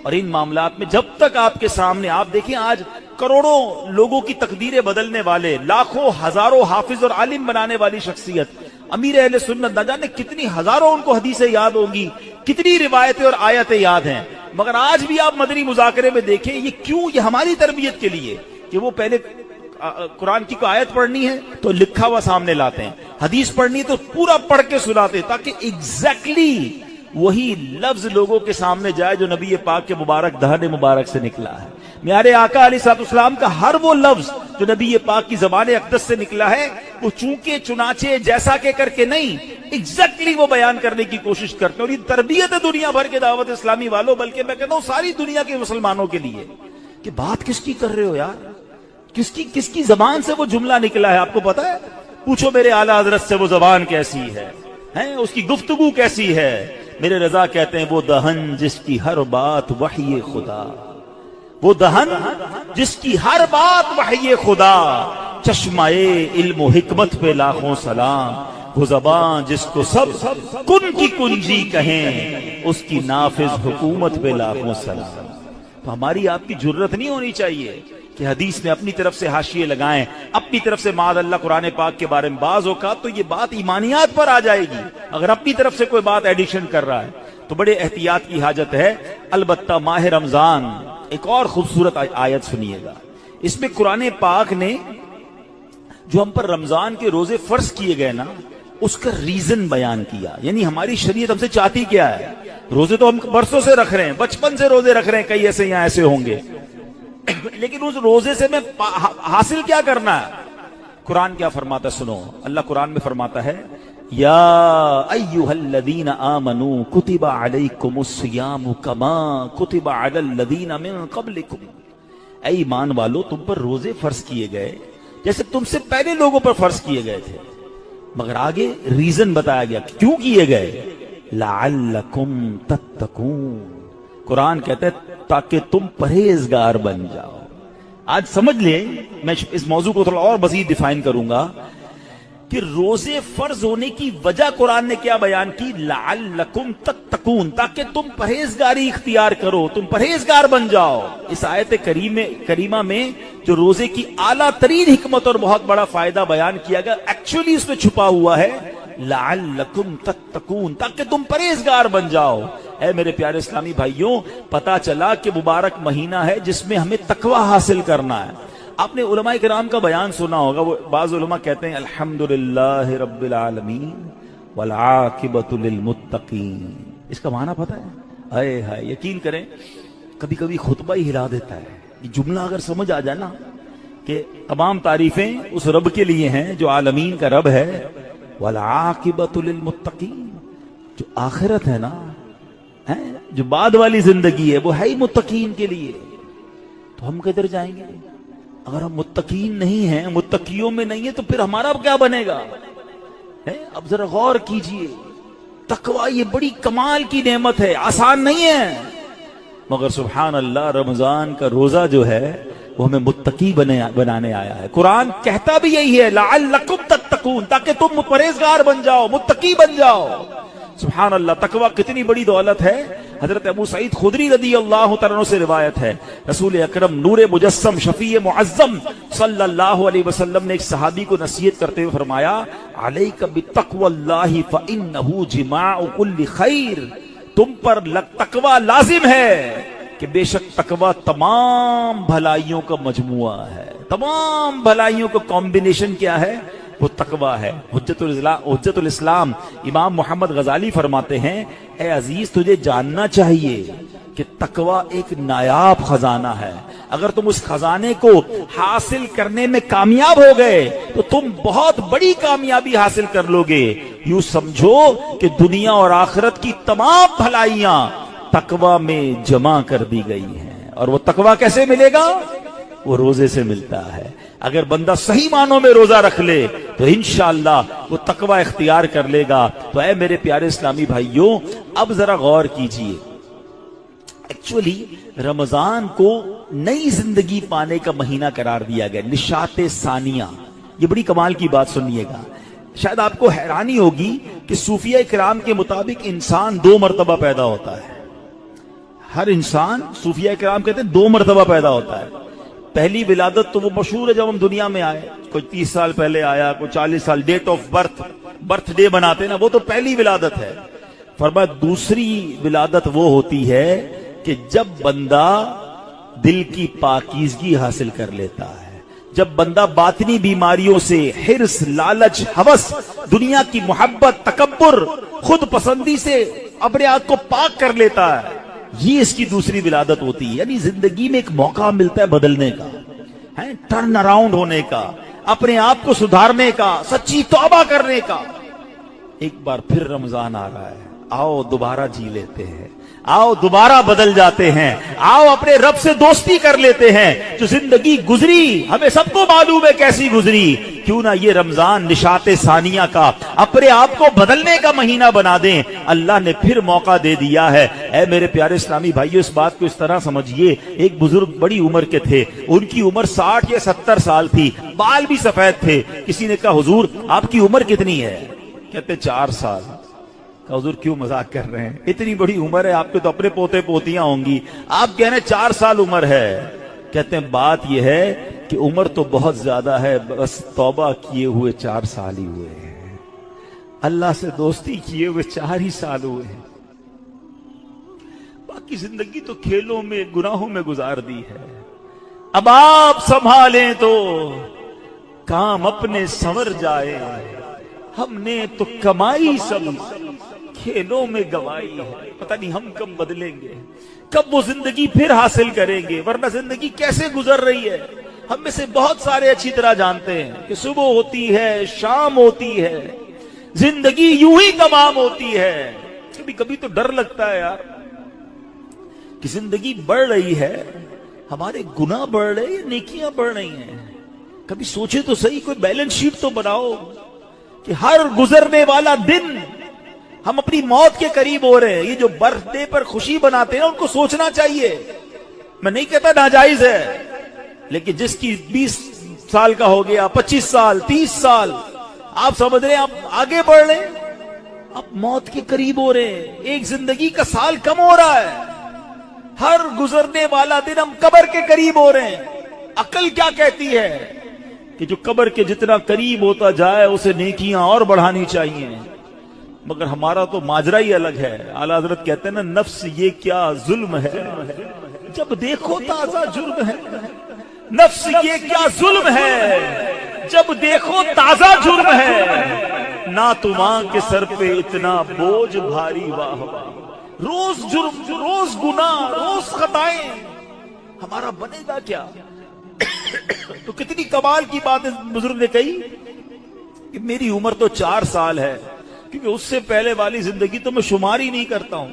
اور ان معاملات میں جب تک آپ کے سامنے، آپ دیکھیں آج کروڑوں لوگوں کی تقدیریں بدلنے والے، لاکھوں ہزاروں حافظ اور عالم بنانے والی شخصیت امیر اہل سنت، نہ جانے کتنی ہزاروں ان کو حدیثیں یاد ہوں گی، کتنی روایتیں اور آیتیں یاد ہیں. مگر آج بھی آپ مدنی مذاکرے میں دیکھیں یہ کیوں، یہ ہماری تربیت کے لیے کہ وہ پہلے قرآن کی کوئی آیت پڑھنی ہے تو لکھا ہوا سامنے لاتے ہیں، حدیث پڑھنی ہے تو پورا پڑھ کے سناتے تاکہ ایگزیکٹلی وہی لفظ لوگوں کے سامنے جائے جو نبی پاک کے مبارک دہن مبارک سے نکلا ہے. میارے آقا علیہ الصلوۃ والسلام کا ہر وہ لفظ جو نبی پاک کی زبان اقدس سے نکلا ہے، وہ چونکہ چنانچہ جیسا کہ کر کے نہیں، ایگزیکٹلی وہ بیان کرنے کی کوشش کرتے ہیں. اور یہ تربیت ہے دنیا بھر کے دعوت اسلامی والوں، بلکہ میں کہتا ہوں ساری دنیا کے مسلمانوں کے لیے، کہ بات کس کی کر رہے ہو یار؟ کس کی زبان سے وہ جملہ نکلا ہے آپ کو پتا ہے؟ پوچھو میرے اعلیٰ حضرت سے وہ زبان کیسی ہے، اس کی گفتگو کیسی ہے. میرے رضا کہتے ہیں وہ دہن جس کی ہر بات وحی خدا، وہ دہن جس کی ہر بات وحی خدا، چشمہ علم و حکمت پہ لاکھوں سلام، وہ زبان جس کو سب کن کی کنجی کہیں، اس کی نافذ حکومت پہ لاکھوں سلام. تو ہماری آپ کی جرت نہیں ہونی چاہیے کہ حدیث میں اپنی طرف سے حاشیے لگائیں، اپنی طرف سے معاذ اللہ قرآن پاک کے بارے میں. بعض اوقات تو یہ بات ایمانیات پر آ جائے گی اگر اپنی طرف سے کوئی بات ایڈیشن کر رہا ہے، تو بڑے احتیاط کی حاجت ہے. البتہ ماہ رمضان ایک اور خوبصورت آیت سنیے گا. اس میں قرآن پاک نے جو ہم پر رمضان کے روزے فرض کیے گئے نا، اس کا ریزن بیان کیا. یعنی ہماری شریعت ہم سے چاہتی کیا ہے؟ روزے تو ہم برسوں سے رکھ رہے ہیں، بچپن سے روزے رکھ رہے ہیں، کئی ایسے یہاں ایسے ہوں گے، لیکن اس روزے سے میں حاصل کیا کرنا ہے؟ قرآن کیا فرماتا ہے سنو. اللہ قرآن میں فرماتا ہے یا ایھا الذین آمنوا کتب علیکم الصیام کما کتب علی الذین من قبلکم. اے ایمان والو تم پر روزے فرض کیے گئے جیسے تم سے پہلے لوگوں پر فرض کیے گئے تھے. مگر آگے ریزن بتایا گیا کیوں کیے گئے. لعلکم تتقون. قرآن کہتا ہے تاکہ تم پرہیزگار بن جاؤ. آج سمجھ لیں، میں اس موضوع کو تھوڑا اور مزید ڈیفائن کروں گا کہ روزے فرض ہونے کی وجہ قرآن نے کیا بیان کی. لعلکم تتقون، تاکہ تم پرہیزگاری اختیار کرو، تم پرہیزگار بن جاؤ. اس آیت کریمہ میں جو روزے کی اعلیٰ ترین حکمت اور بہت بڑا فائدہ بیان کیا گیا، ایکچولی اس میں چھپا ہوا ہے لعلکم تتقون، تاکہ تم پرہیزگار بن جاؤ. اے میرے پیارے اسلامی بھائیوں، پتا چلا کہ مبارک مہینہ ہے جس میں ہمیں تقوی حاصل کرنا ہے. آپ نے علماء کرام کا بیان سنا ہوگا. وہ بعض علماء کہتے ہیں الحمدللہ رب العالمین والعاقبۃ للمتقین. اس کا معنی پتہ ہے؟ اے ہائے، یقین کریں کبھی کبھی خطبہ ہی ہلا دیتا ہے. یہ جملہ اگر سمجھ آ جائے نا کہ تمام تعریفیں اس رب کے لیے ہیں جو عالمین کا رب ہے. والعاقبۃ للمتقین، جو آخرت ہے نا، جو بعد والی زندگی ہے، وہ ہے ہی متقین کے لیے. تو ہم کدھر جائیں گے؟ اگر ہم متقین نہیں ہیں، متقیوں میں نہیں ہیں، تو پھر ہمارا کیا بنے گا؟ اب ذرا غور کیجئے، تقوی یہ بڑی کمال کی نعمت ہے، آسان نہیں ہے، مگر سبحان اللہ رمضان کا روزہ جو ہے وہ ہمیں متقی بنانے آیا ہے. قرآن کہتا بھی یہی ہے لعلکم تتقون، تاکہ تم پرہیزگار بن جاؤ، متقی بن جاؤ. سبحان اللہ، تقوی کتنی بڑی دولت ہے. حضرت ابو سعید خدری رضی اللہ تعالیٰ عنہ سے روایت ہے، رسول اکرم نور مجسم شفیع معظم صلی اللہ علیہ وسلم نے ایک صحابی کو نصیحت کرتے ہوئے فرمایا، علیک بتقوی اللہ فإنہ جماع کل خیر، تم پر تقوی لازم ہے کہ بے شک تقوی تمام بھلائیوں کا مجموعہ ہے. تمام بھلائیوں کا کمبینیشن کیا ہے؟ وہ تقوی ہے. حجت الاسلام امام محمد غزالی فرماتے ہیں، اے عزیز تجھے جاننا چاہیے کہ تقوی ایک نایاب خزانہ ہے. اگر تم اس خزانے کو حاصل کرنے میں کامیاب ہو گئے تو تم بہت بڑی کامیابی حاصل کر لو گے. یوں سمجھو کہ دنیا اور آخرت کی تمام بھلائیاں تقوی میں جمع کر دی گئی ہیں. اور وہ تقوی کیسے ملے گا؟ وہ روزے سے ملتا ہے. اگر بندہ صحیح معنوں میں روزہ رکھ لے تو انشاءاللہ وہ تقوی اختیار کر لے گا. تو اے میرے پیارے اسلامی بھائیوں، اب ذرا غور کیجئے، ایکچولی رمضان کو نئی زندگی پانے کا مہینہ قرار دیا گیا، نشاط ثانیہ. یہ بڑی کمال کی بات سنیے گا. شاید آپ کو حیرانی ہوگی کہ صوفیہ کرام کے مطابق انسان 2 مرتبہ پیدا ہوتا ہے. ہر انسان، صوفیہ کرام کہتے ہیں 2 مرتبہ پیدا ہوتا ہے. پہلی ولادت تو وہ مشہور ہے جب ہم دنیا میں آئے، کوئی 30 سال پہلے آیا، کوئی 40 سال، ڈیٹ آف برتھ ڈے بناتے نا، وہ تو پہلی ولادت ہے. فرمایا دوسری ولادت وہ ہوتی ہے کہ جب بندہ دل کی پاکیزگی حاصل کر لیتا ہے، جب بندہ باطنی بیماریوں سے، حرص، لالچ، ہوس، دنیا کی محبت، تکبر، خود پسندی سے اپنے آپ کو پاک کر لیتا ہے، یہ اس کی دوسری ولادت ہوتی ہے. یعنی زندگی میں ایک موقع ملتا ہے بدلنے کا، ٹرن اراؤنڈ ہونے کا، اپنے آپ کو سدھارنے کا، سچی توبہ کرنے کا. ایک بار پھر رمضان آ رہا ہے، آؤ دوبارہ جی لیتے ہیں، آؤ دوبارہ بدل جاتے ہیں، آؤ اپنے رب سے دوستی کر لیتے ہیں. جو زندگی گزری ہمیں سب کو معلوم ہے کیسی گزری، کیوں نہ یہ رمضان نشاط ثانیہ کا اپنے آپ کو بدلنے کا مہینہ بنا دیں. اللہ نے پھر موقع دے دیا ہے. اے میرے پیارے اسلامی بھائیو، اس بات کو اس طرح سمجھیے، ایک بزرگ بڑی عمر کے تھے، ان کی عمر 60 یا 70 سال تھی، بال بھی سفید تھے. کسی نے کہا حضور آپ کی عمر کتنی ہے؟ کہتے 4 سال. حضور کیوں مذاق کر رہے ہیں؟ اتنی بڑی عمر ہے، آپ کے تو اپنے پوتے پوتیاں ہوں گی، آپ کہہ رہے ہیں 4 سال عمر ہے. کہتے ہیں بات یہ ہے کہ عمر تو بہت زیادہ ہے، بس توبہ کیے ہوئے 4 سال ہی ہوئے ہیں، اللہ سے دوستی کیے ہوئے 4 ہی سال ہوئے ہیں، باقی زندگی تو کھیلوں میں، گناہوں میں گزار دی ہے. اب آپ سنبھالیں تو کام اپنے سنور جائے، ہم نے تو کمائی سب کھیلوں میں گوائی ہے. پتہ نہیں ہم کب بدلیں گے، کب وہ زندگی پھر حاصل کریں گے، ورنہ زندگی کیسے گزر رہی ہے. ہم میں سے بہت سارے اچھی طرح جانتے ہیں کہ صبح ہوتی ہے، شام ہوتی ہے، زندگی یوں ہی تمام ہوتی ہے. کبھی کبھی تو ڈر لگتا ہے یار کہ زندگی بڑھ رہی ہے، ہمارے گناہ بڑھ رہے ہیں، نیکیاں بڑھ رہی ہیں. کبھی سوچے تو صحیح، کوئی بیلنس شیٹ تو بناؤ کہ ہر گزرنے والا دن ہم اپنی موت کے قریب ہو رہے ہیں. یہ جو برتھ ڈے پر خوشی بناتے ہیں ان کو سوچنا چاہیے. میں نہیں کہتا ناجائز ہے، لیکن جس کی 20 سال کا ہو گیا، 25 سال، 30 سال، آپ سمجھ رہے ہیں آپ آگے بڑھ رہے ہیں، آپ موت کے قریب ہو رہے ہیں. ایک زندگی کا سال کم ہو رہا ہے، ہر گزرنے والا دن ہم قبر کے قریب ہو رہے ہیں. عقل کیا کہتی ہے کہ جو قبر کے جتنا قریب ہوتا جائے اسے نیکیاں اور بڑھانی چاہیے. مگر ہمارا تو ماجرا ہی الگ ہے. اعلیٰ حضرت کہتے ہیں نا، نفس یہ کیا ظلم ہے، جب دیکھو تازہ جرم ہے. نفس یہ کیا ظلم ہے، جب دیکھو تازہ جرم ہے. نہ تمہاں کے سر پہ اتنا بوجھ بھاری، واہ واہ. روز جرم، روز گناہ، روز خطائیں، ہمارا بنے گا کیا؟ تو کتنی کمال کی بات بزرگ نے کہی کہ میری عمر تو 4 سال ہے، کیونکہ اس سے پہلے والی زندگی تو میں شمار ہی نہیں کرتا ہوں.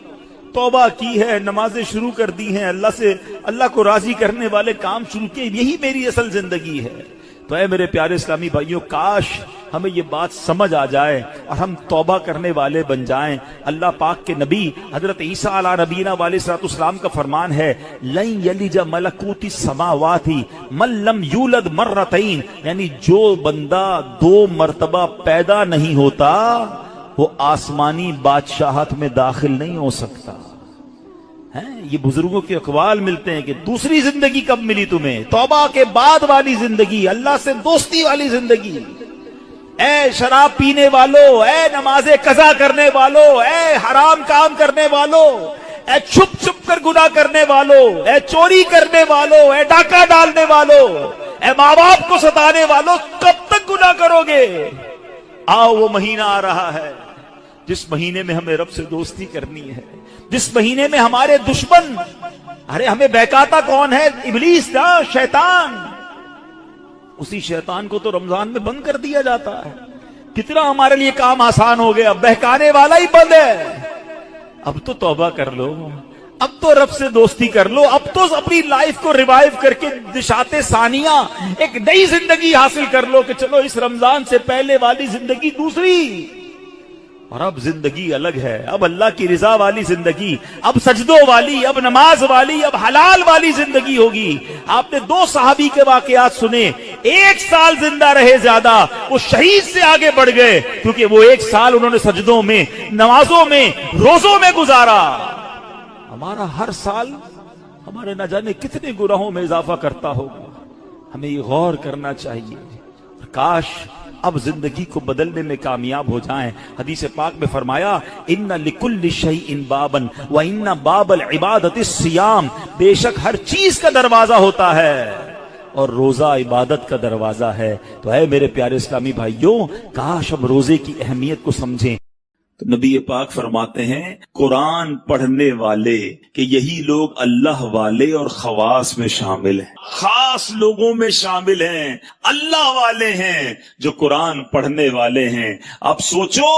توبہ کی ہے، نمازیں شروع کر دی ہیں، اللہ کو راضی کرنے والے کام شروع کیے، یہی میری اصل زندگی ہے. تو اے میرے پیارے اسلامی بھائیوں، کاش ہمیں یہ بات سمجھ آ جائے اور ہم توبہ کرنے والے بن جائیں. اللہ پاک کے نبی حضرت عیسیٰ علیہ نبینا علیہ الصلوۃ والسلام کا فرمان ہے، لن یلج ملکوت السماوات من لم یولد مرتین، یعنی جو بندہ 2 مرتبہ پیدا نہیں ہوتا وہ آسمانی بادشاہت میں داخل نہیں ہو سکتا. یہ بزرگوں کے اقوال ملتے ہیں کہ دوسری زندگی کب ملی تمہیں؟ توبہ کے بعد والی زندگی، اللہ سے دوستی والی زندگی. اے شراب پینے والو، اے نمازیں قضا کرنے والو، اے حرام کام کرنے والو، اے چھپ چھپ کر گناہ کرنے والو، اے چوری کرنے والو، اے ڈاکہ ڈالنے والو، اے ماں باپ کو ستانے والو، کب تک گناہ کرو گے؟ آؤ وہ مہینہ آ رہا ہے جس مہینے میں ہمیں رب سے دوستی کرنی ہے، جس مہینے میں ہمارے دشمن، ارے ہمیں بہکاتا کون ہے؟ ابلیس نا، شیطان. اسی شیطان کو تو رمضان میں بند کر دیا جاتا ہے. کتنا ہمارے لیے کام آسان ہو گیا، بہکانے والا ہی بند ہے. اب تو توبہ کر لو، اب تو رب سے دوستی کر لو، اب تو اپنی لائف کو ریوائیو کر کے نشاط ثانیہ ایک نئی زندگی حاصل کر لو کہ چلو اس رمضان سے پہلے والی زندگی دوسری، اور اب زندگی الگ ہے. اب اللہ کی رضا والی زندگی، اب سجدوں والی، اب نماز والی، اب حلال والی زندگی ہوگی. آپ نے 2 صحابی کے واقعات سنے، 1 سال زندہ رہے زیادہ، وہ شہید سے آگے بڑھ گئے کیونکہ وہ 1 سال انہوں نے سجدوں میں، نمازوں میں، روزوں میں گزارا. ہمارا ہر سال ہمارے نہ جانے کتنے گناہوں میں اضافہ کرتا ہوگا. ہمیں یہ غور کرنا چاہیے. کاش اب زندگی کو بدلنے میں کامیاب ہو جائیں. حدیث پاک میں فرمایا، ان لکل شیء بابا وان باب العبادۃ الصیام، بے شک ہر چیز کا دروازہ ہوتا ہے اور روزہ عبادت کا دروازہ ہے. تو اے میرے پیارے اسلامی بھائیوں، کاش ہم روزے کی اہمیت کو سمجھیں. تو نبی پاک فرماتے ہیں، قرآن پڑھنے والے کہ یہی لوگ اللہ والے اور خواص میں شامل ہیں، خاص لوگوں میں شامل ہیں، اللہ والے ہیں جو قرآن پڑھنے والے ہیں. اب سوچو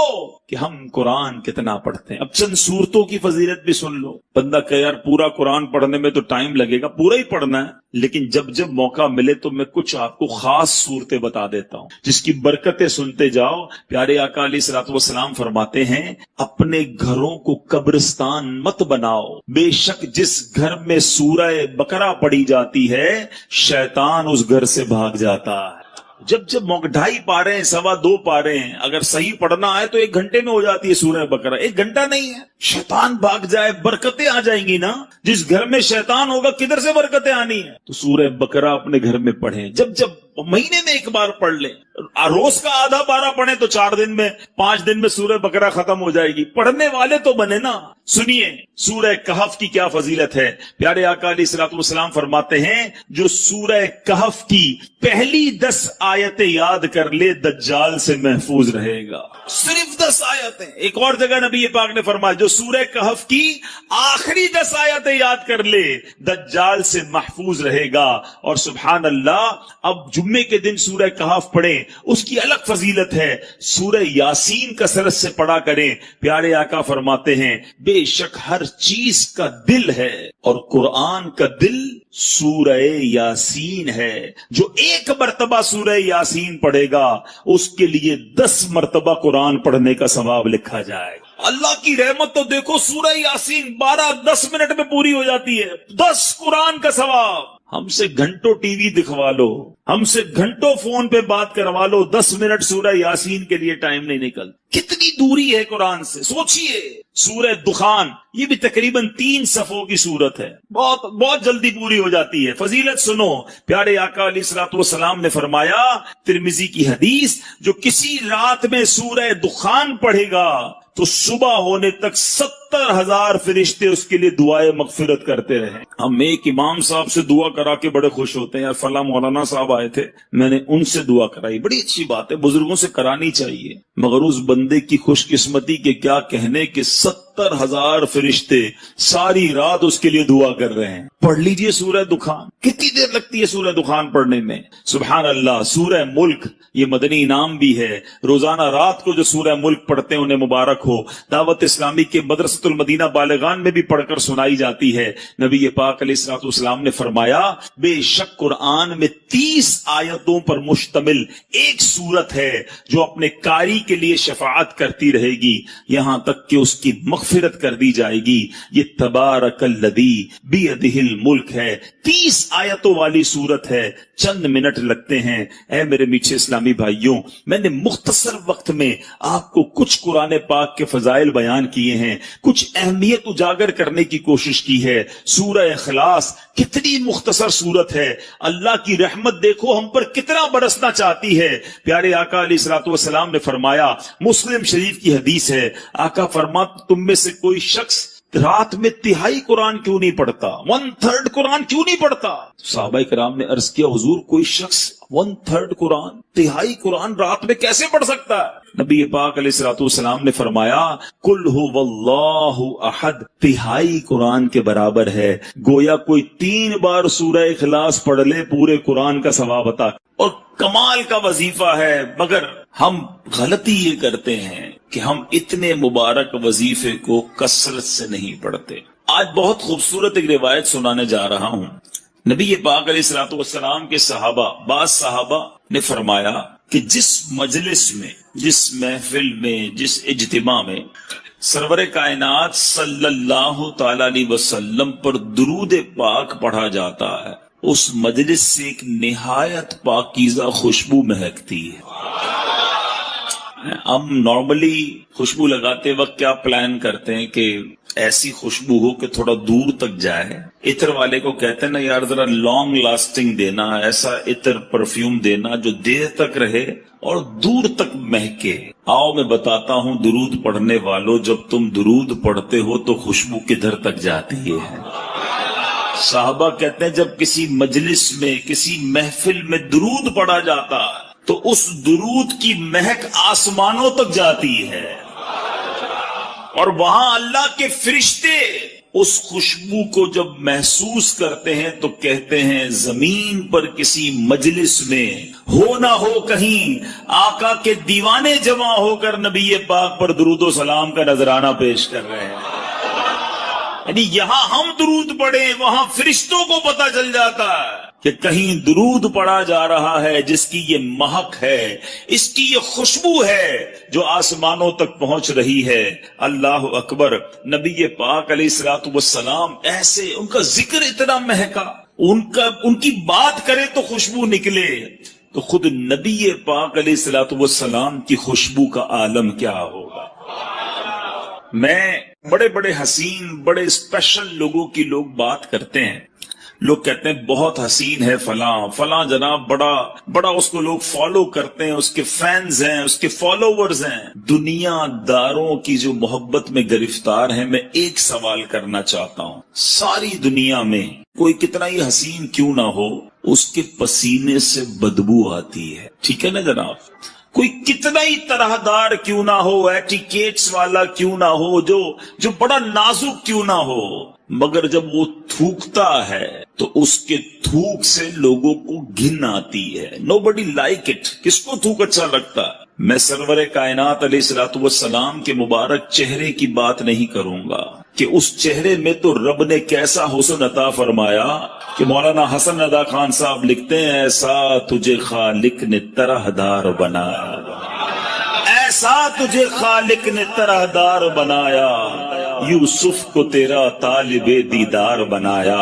کہ ہم قرآن کتنا پڑھتے ہیں. اب چند صورتوں کی فضیلت بھی سن لو. بندہ کہ یار پورا قرآن پڑھنے میں تو ٹائم لگے گا، پورا ہی پڑھنا ہے، لیکن جب جب موقع ملے تو میں کچھ آپ کو خاص صورتیں بتا دیتا ہوں جس کی برکتیں سنتے جاؤ. پیارے آقا علیہ الصلوۃ والسلام فرماتے ہیں، اپنے گھروں کو قبرستان مت بناؤ، بے شک جس گھر میں سورہ بقرہ پڑھی جاتی ہے شیطان اس گھر سے بھاگ جاتا ہے. جب جب موقع 2.5 پارے ہیں، 2.25 پارے ہیں، اگر صحیح پڑھنا ہے تو 1 گھنٹے میں ہو جاتی ہے سورہ بقرہ. 1 گھنٹہ نہیں ہے. شیطان بھاگ جائے، برکتیں آ جائیں گی نا. جس گھر میں شیطان ہوگا کدھر سے برکتیں آنی ہیں؟ تو سورہ بقرہ اپنے گھر میں پڑھیں. جب مہینے میں 1 بار پڑھ لیں، روز کا آدھا پارہ پڑھیں تو 4 دن میں، 5 دن میں سورہ بقرہ ختم ہو جائے گی. پڑھنے والے تو بنے نا. سنیے سورہ کہف کی کیا فضیلت ہے. پیارے آقا علیہ الصلوۃ والسلام فرماتے ہیں، جو سورہ کہف کی پہلی 10 آیتیں یاد کر لے دجال سے محفوظ رہے گا. صرف 10 آیتیں. ایک اور جگہ نبی پاک نے فرمایا، جو سورہ کہف کی آخری 10 آیتیں یاد کر لے دجال سے محفوظ رہے گا. اور سبحان اللہ، اب جمعے کے دن سورہ کہف پڑھیں، اس کی الگ فضیلت ہے. سورہ یاسین کثرت سے پڑھا کریں. پیارے آقا فرماتے ہیں، بے شک ہر چیز کا دل ہے اور قرآن کا دل سورہ یاسین ہے. جو 1 مرتبہ سورہ یاسین پڑھے گا اس کے لیے 10 مرتبہ قرآن پڑھنے کا ثواب لکھا جائے گا. اللہ کی رحمت تو دیکھو، سورہ یاسین 12-10 منٹ میں پوری ہو جاتی ہے. 10 قرآن کا ثواب. ہم سے گھنٹوں ٹی وی دکھوا لو، ہم سے گھنٹوں فون پہ بات کروا لو، 10 منٹ سورہ یاسین کے لیے ٹائم نہیں نکل. کتنی دوری ہے قرآن سے. سوچئے سورہ دخان، یہ بھی تقریباً 3 صفوں کی سورت ہے، بہت جلدی پوری ہو جاتی ہے. فضیلت سنو، پیارے آقا علیہ الصلوۃ والسلام نے فرمایا، ترمذی کی حدیث، جو کسی رات میں سورہ دخان پڑھے گا تو صبح ہونے تک 70 70,000 فرشتے اس کے لیے دعائیں مغفرت کرتے رہے. ہم ایک امام صاحب سے دعا کرا کے بڑے خوش ہوتے ہیں، یار فلاں مولانا صاحب آئے تھے، میں نے ان سے دعا کرائی. بڑی اچھی بات ہے، بزرگوں سے کرانی چاہیے. مگر اس بندے کی خوش قسمتی کے کیا کہنے کہ 70,000 فرشتے ساری رات اس کے لیے دعا کر رہے ہیں. پڑھ لیجئے سورہ دخان، کتنی دیر لگتی ہے سورہ دخان پڑھنے میں؟ سبحان اللہ. سورہ ملک یہ مدنی انعام بھی ہے. روزانہ رات کو جو سورہ ملک پڑھتے ہیں انہیں مبارک ہو. دعوت اسلامی کے مدرسۃ المدینہ بالغان میں بھی پڑھ کر سنائی جاتی ہے. نبی پاک علیہ الصلوۃ والسلام نے فرمایا بے شک قرآن میں 30 آیتوں پر مشتمل ایک سورت ہے جو اپنے قاری کے لیے شفاعت کرتی رہے گی یہاں تک کہ اس کی مغفرت کر دی جائے گی. یہ تبارک الذی بیدہ الملک ہے. 30 آیتوں والی سورت ہے. چند منٹ لگتے ہیں. اے میرے میٹھے اسلامی بھائیوں، میں نے مختصر وقت میں آپ کو کچھ قرآن پاک کے فضائل بیان کیے ہیں، کچھ اہمیت اجاگر کرنے کی کوشش کی ہے. سورہ اخلاص کتنی مختصر سورت ہے. اللہ کی رحمت دیکھو ہم پر کتنا برسنا چاہتی ہے. پیارے آقا علیہ الصلوۃ والسلام نے فرمایا، مسلم شریف کی حدیث ہے، آقا فرماتے تم میں سے کوئی شخص رات میں تہائی قرآن کیوں نہیں پڑھتا، 1/3 قرآن کیوں نہیں پڑھتا؟ صحابہ کرام نے عرض کیا حضور کوئی شخص 1/3 قرآن، تہائی قرآن رات میں کیسے پڑھ سکتا ہے؟ نبی پاک علیہ الصلوۃ والسلام نے فرمایا قل هو اللہ احد، تہائی قرآن کے برابر ہے. گویا کوئی 3 بار سورہ اخلاص پڑھ لے پورے قرآن کا ثواب عطا. اور کمال کا وظیفہ ہے. مگر ہم غلطی یہ کرتے ہیں کہ ہم اتنے مبارک وظیفے کو کثرت سے نہیں پڑھتے. آج بہت خوبصورت ایک روایت سنانے جا رہا ہوں. نبی پاک علیہ الصلوۃ والسلام کے صحابہ، بعض صحابہ نے فرمایا کہ جس مجلس میں، جس محفل میں، جس اجتماع میں سرور کائنات صلی اللہ تعالی علیہ وسلم پر درود پاک پڑھا جاتا ہے، اس مجلس سے ایک نہایت پاکیزہ خوشبو مہکتی ہے. ہم نارملی خوشبو لگاتے وقت کیا پلان کرتے ہیں کہ ایسی خوشبو ہو کہ تھوڑا دور تک جائے. عطر والے کو کہتے ہیں نا یار ذرا لانگ لاسٹنگ دینا، ایسا عطر پرفیوم دینا جو دیر تک رہے اور دور تک مہکے. آؤ میں بتاتا ہوں درود پڑھنے والوں، جب تم درود پڑھتے ہو تو خوشبو کدھر تک جاتی ہے؟ صحابہ کہتے ہیں جب کسی مجلس میں، کسی محفل میں درود پڑھا جاتا تو اس درود کی مہک آسمانوں تک جاتی ہے، اور وہاں اللہ کے فرشتے اس خوشبو کو جب محسوس کرتے ہیں تو کہتے ہیں زمین پر کسی مجلس میں ہو نہ ہو کہیں آقا کے دیوانے جمع ہو کر نبی پاک پر درود و سلام کا نذرانہ پیش کر رہے ہیں. یعنی یہاں ہم درود پڑھیں، وہاں فرشتوں کو پتہ چل جاتا ہے کہ کہیں درود پڑھا جا رہا ہے جس کی یہ مہک ہے، اس کی یہ خوشبو ہے جو آسمانوں تک پہنچ رہی ہے. اللہ اکبر. نبی پاک علیہ الصلوۃ والسلام ایسے، ان کا ذکر اتنا مہکا، ان کی بات کرے تو خوشبو نکلے، تو خود نبی پاک علیہ الصلوۃ والسلام کی خوشبو کا عالم کیا ہوگا. میں بڑے بڑے حسین، بڑے اسپیشل لوگوں کی لوگ بات کرتے ہیں، لوگ کہتے ہیں بہت حسین ہے فلاں فلاں جناب، بڑا اس کو لوگ فالو کرتے ہیں، اس کے فینز ہیں، اس کے فالوورز ہیں. دنیا داروں کی جو محبت میں گرفتار ہیں، میں ایک سوال کرنا چاہتا ہوں، ساری دنیا میں کوئی کتنا ہی حسین کیوں نہ ہو، اس کے پسینے سے بدبو آتی ہے، ٹھیک ہے نا جناب؟ کوئی کتنا ہی طرح دار کیوں نہ ہو، ایٹیکیٹس والا کیوں نہ ہو، جو بڑا نازک کیوں نہ ہو، مگر جب وہ تھوکتا ہے تو اس کے تھوک سے لوگوں کو گھن آتی ہے. Nobody like it. کس کو تھوک اچھا لگتا ہے؟ میں سرور کائنات علیہ الصلوۃ والسلام کے مبارک چہرے کی بات نہیں کروں گا کہ اس چہرے میں تو رب نے کیسا حسن عطا فرمایا کہ مولانا حسن ادا خان صاحب لکھتے ہیں ایسا تجھے خالق نے طرح دار بنایا، ایسا تجھے خالق نے طرح دار بنایا، یوسف کو تیرا طالب دیدار بنایا.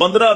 15,